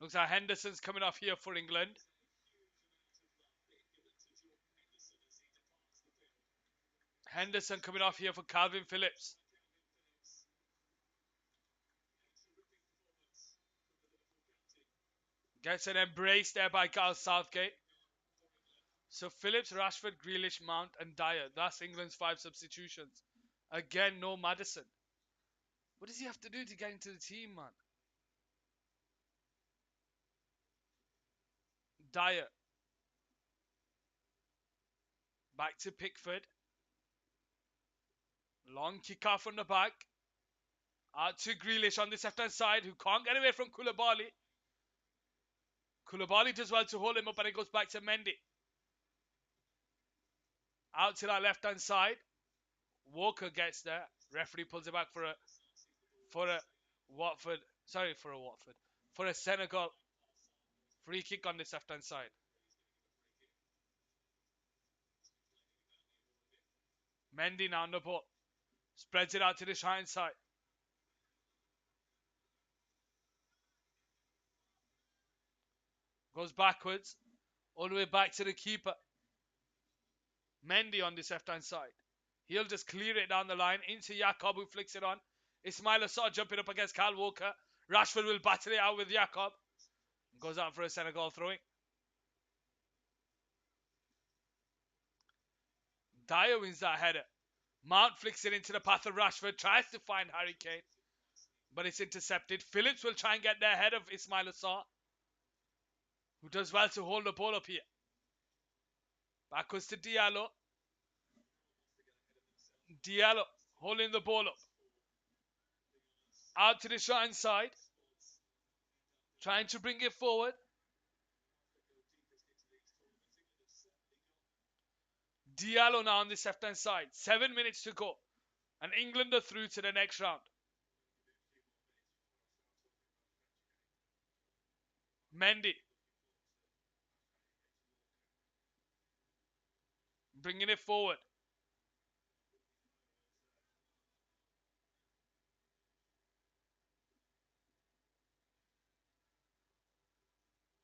Looks like Henderson's coming off here for England. Henderson coming off here for Calvin Phillips. Gets an embrace there by Gareth Southgate. So Phillips, Rashford, Grealish, Mount and Dyer. That's England's 5 substitutions. Again, no Maddison. What does he have to do to get into the team, man? Dyer. Back to Pickford. Long kick out from the back. Out to Grealish on this left-hand side, who can't get away from Koulibaly. Koulibaly does well to hold him up, and it goes back to Mendy. Out to that left-hand side. Walker gets there. Referee pulls it back for a Watford. Sorry, for a Watford. For a Senegal free kick on this left-hand side. Mendy now on the ball. Spreads it out to the right side. Goes backwards. All the way back to the keeper. Mendy on this left-hand side. He'll just clear it down the line into Jakob, who flicks it on. Ismail Assar jumping up against Kyle Walker. Rashford will battle it out with Jakob. Goes out for a Senegal throwing. Dyer wins that header. Mount flicks it into the path of Rashford. Tries to find Harry Kane. But it's intercepted. Phillips will try and get there ahead of Ismail Assar, who does well to hold the ball up here. Backwards to Diallo. Diallo holding the ball up. Out to the right side. Trying to bring it forward. Diallo now on this left-hand side. 7 minutes to go. And England are through to the next round. Mendy. Bringing it forward.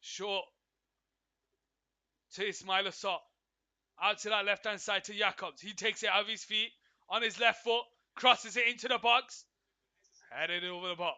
Shaw. To Ismail Assar. Out to that left-hand side to Jacobs. He takes it out of his feet. On his left foot. Crosses it into the box. Headed over the bar.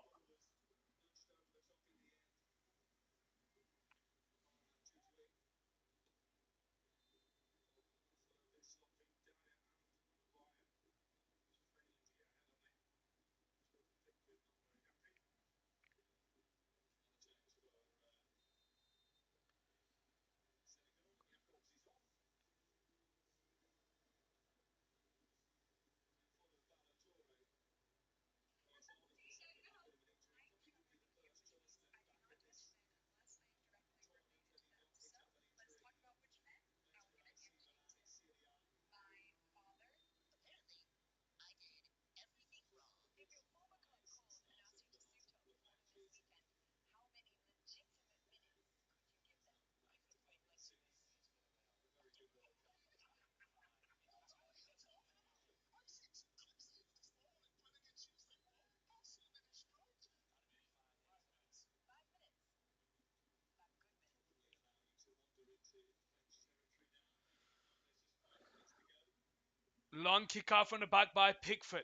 Long kick out from the back by Pickford.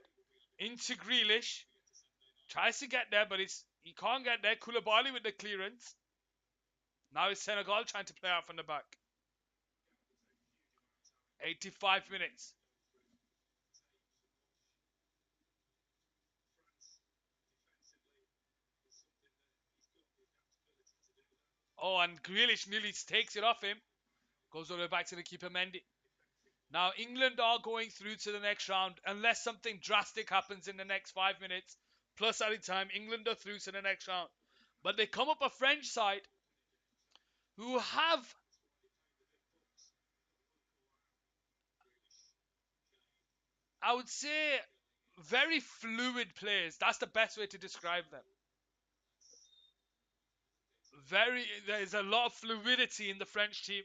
Into Grealish. Tries to get there, but he can't get there. Koulibaly with the clearance. Now it's Senegal trying to play out from the back. 85 minutes. Oh, and Grealish nearly takes it off him. Goes all the way back to the keeper, Mendy. Now England are going through to the next round unless something drastic happens in the next 5 minutes. Plus added time, England are through to the next round. But they come up a French side who have, I would say, very fluid players. That's the best way to describe them. There's a lot of fluidity in the French team.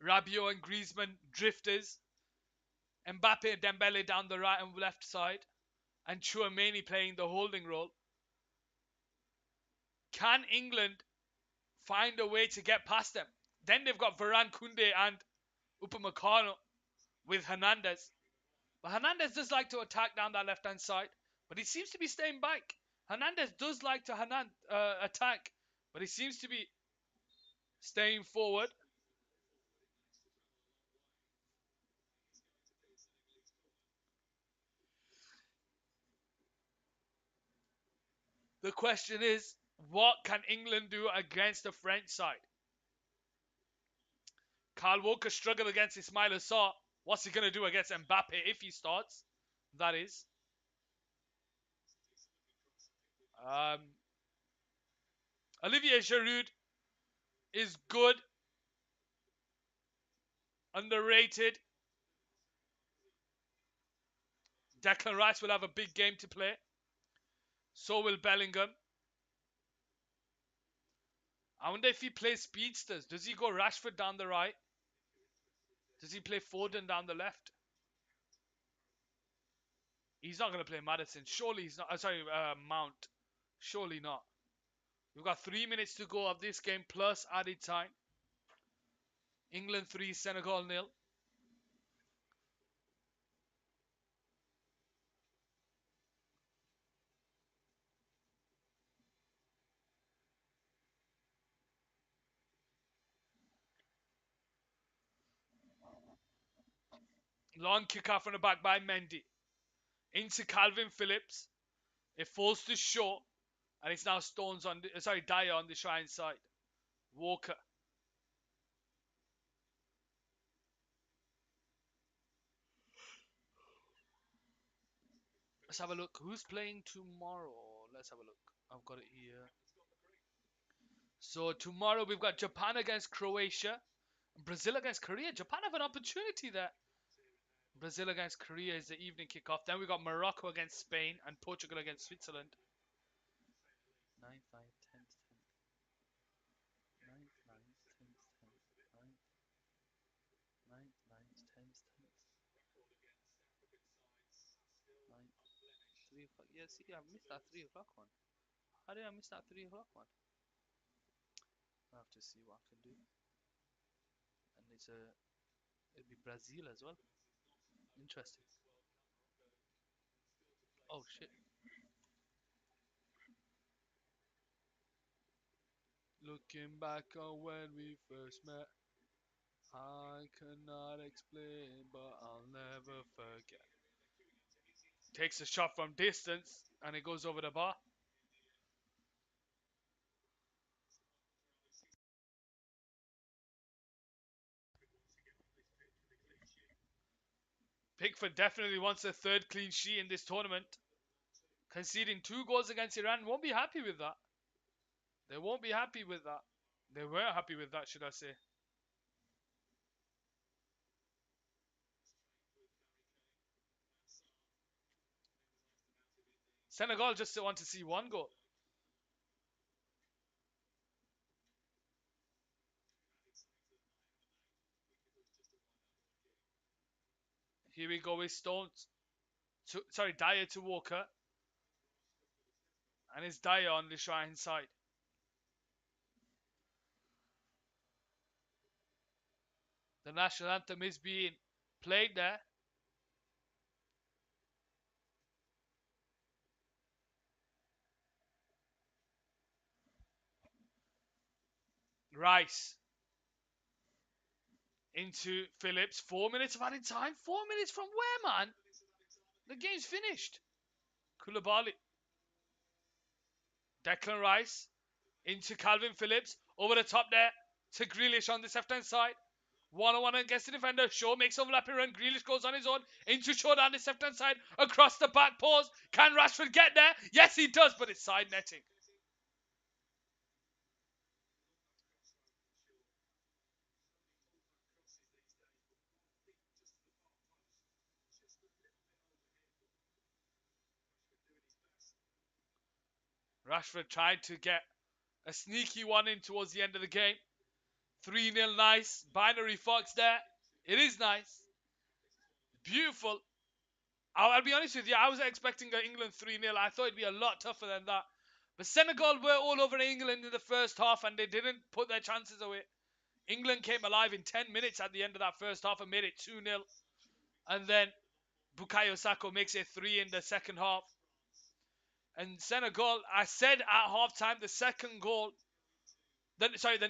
Rabiot and Griezmann drifters. Mbappe and Dembele down the right and left side. And Chouameni playing the holding role. Can England find a way to get past them? Then they've got Varane, Koundé and Upamecano with Hernandez. But Hernandez does like to attack down that left-hand side. But he seems to be staying back. Hernandez does like to attack. But he seems to be staying forward. The question is, what can England do against the French side? Kyle Walker struggled against Ismail Assar. What's he going to do against Mbappe if he starts? That is. Um, Olivier Giroud is good. Underrated. Declan Rice will have a big game to play. So will Bellingham. I wonder if he plays speedsters. Does he go Rashford down the right? Does he play Foden down the left? He's not going to play Madison. Surely he's not. Mount. Surely not. We've got 3 minutes to go of this game plus added time. England 3, Senegal 0. Long kick out from the back by Mendy. Into Calvin Phillips. It falls to Shaw. And it's now Dyer on the Shrine side. Walker. Let's have a look. Who's playing tomorrow? Let's have a look. I've got it here. So tomorrow we've got Japan against Croatia. Brazil against Korea. Japan have an opportunity there. Brazil against Korea is the evening kickoff. Then we've got Morocco against Spain and Portugal against Switzerland. 9th, 9th, 10th, 10th. 9th, 9th, 10th, 10th. 9th, 9th, 10th, 10th. 9th, 3 o'clock. Yeah, see, I missed that 3 o'clock one. How did I miss that 3 o'clock one? I have to see what I can do. And it'll be Brazil as well. Interesting. Oh shit. Looking back on when we first met, I cannot explain, but I'll never forget. Takes a shot from distance and it goes over the bar. Pickford definitely wants a third clean sheet in this tournament. Conceding 2 goals against Iran, won't be happy with that. They won't be happy with that. They were happy with that, should I say. Senegal just want to see 1 goal. Here we go with Stones. Dyer to Walker. And it's Dyer on the Shrine side. The national anthem is being played there. Rice into Phillips. 4 minutes of added time. 4 minutes from where, man? The game's finished. Koulibaly. Declan Rice into Calvin Phillips. Over the top there to Grealish on this left-hand side. One-on-one against the defender. Shaw makes overlapping run. Grealish goes on his own. Into Shaw down this left-hand side. Across the back pause. Can Rashford get there? Yes, he does, but it's side netting. Rashford tried to get a sneaky one in towards the end of the game. 3-0 nice. Binary Fox there. It is nice. Beautiful. I'll be honest with you, I was expecting England 3-0. I thought it'd be a lot tougher than that. But Senegal were all over England in the first half and they didn't put their chances away. England came alive in 10 minutes at the end of that first half and made it 2-0. And then Bukayo Saka makes it 3 in the second half. And Senegal, I said at halftime, the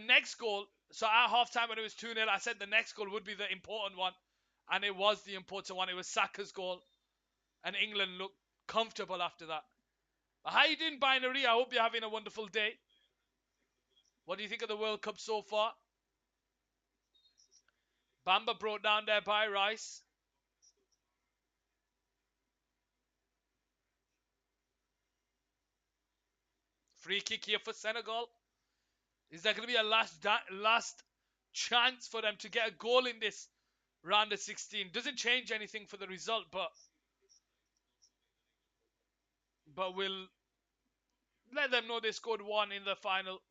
next goal. So at halftime when it was 2-0, I said the next goal would be the important one. And it was the important one. It was Saka's goal. And England looked comfortable after that. But how you doing, Binary? I hope you're having a wonderful day. What do you think of the World Cup so far? Bamba brought down there by Rice. Free kick here for Senegal. Is there going to be a last chance for them to get a goal in this round of 16? Doesn't change anything for the result, but we'll let them know they scored one in the final,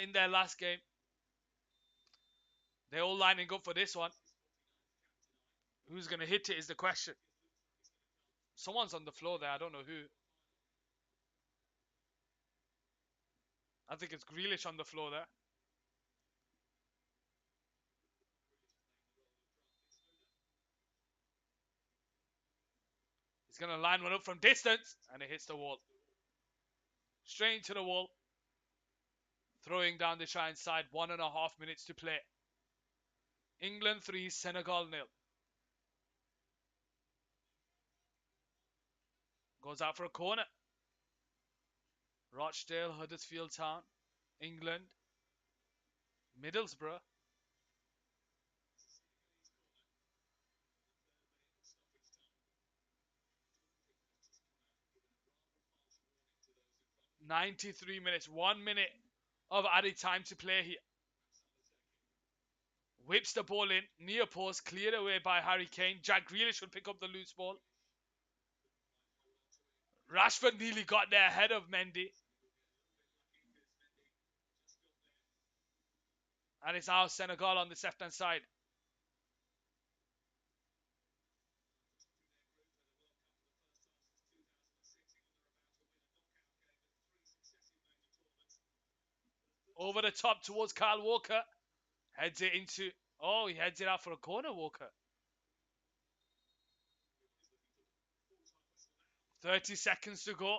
in their last game. They're all lining up for this one. Who's going to hit it is the question. Someone's on the floor there. I don't know who. I think it's Grealish on the floor there. He's going to line one up from distance. And it hits the wall. Straight into the wall. Throwing down the Shine side. 1.5 minutes to play. England 3, Senegal 0. Goes out for a corner. Rochdale, Huddersfield Town, England, Middlesbrough. "93 minutes, 1 minute of added time to play here. Whips the ball in, near post, cleared away by Harry Kane. Jack Grealish will pick up the loose ball. Rashford nearly got there ahead of Mendy. And it's now Senegal on the left-hand side. Over the top towards Kyle Walker. Heads it into... Oh, he heads it out for a corner, Walker. 30 seconds to go.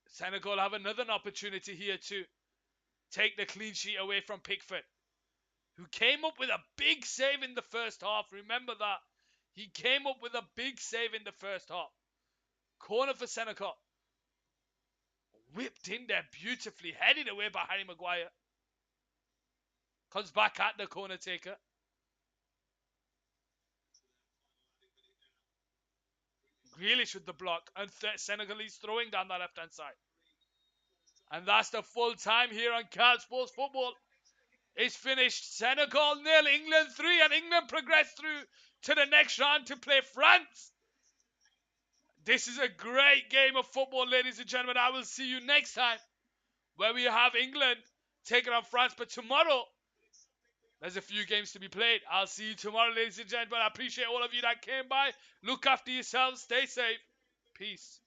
Senegal have another opportunity here to take the clean sheet away from Pickford, who came up with a big save in the first half. Remember that. He came up with a big save in the first half. Corner for Senegal. Whipped in there beautifully. Headed away by Harry Maguire. Comes back at the corner taker. Grealish with the block. And Senegalese throwing down the left-hand side. And that's the full time here on Cal Sports Football. It's finished. Senegal 0, England 3, and England progress through to the next round to play France. This is a great game of football, ladies and gentlemen. I will see you next time where we have England taking on France. But tomorrow, there's a few games to be played. I'll see you tomorrow, ladies and gentlemen. I appreciate all of you that came by. Look after yourselves. Stay safe. Peace.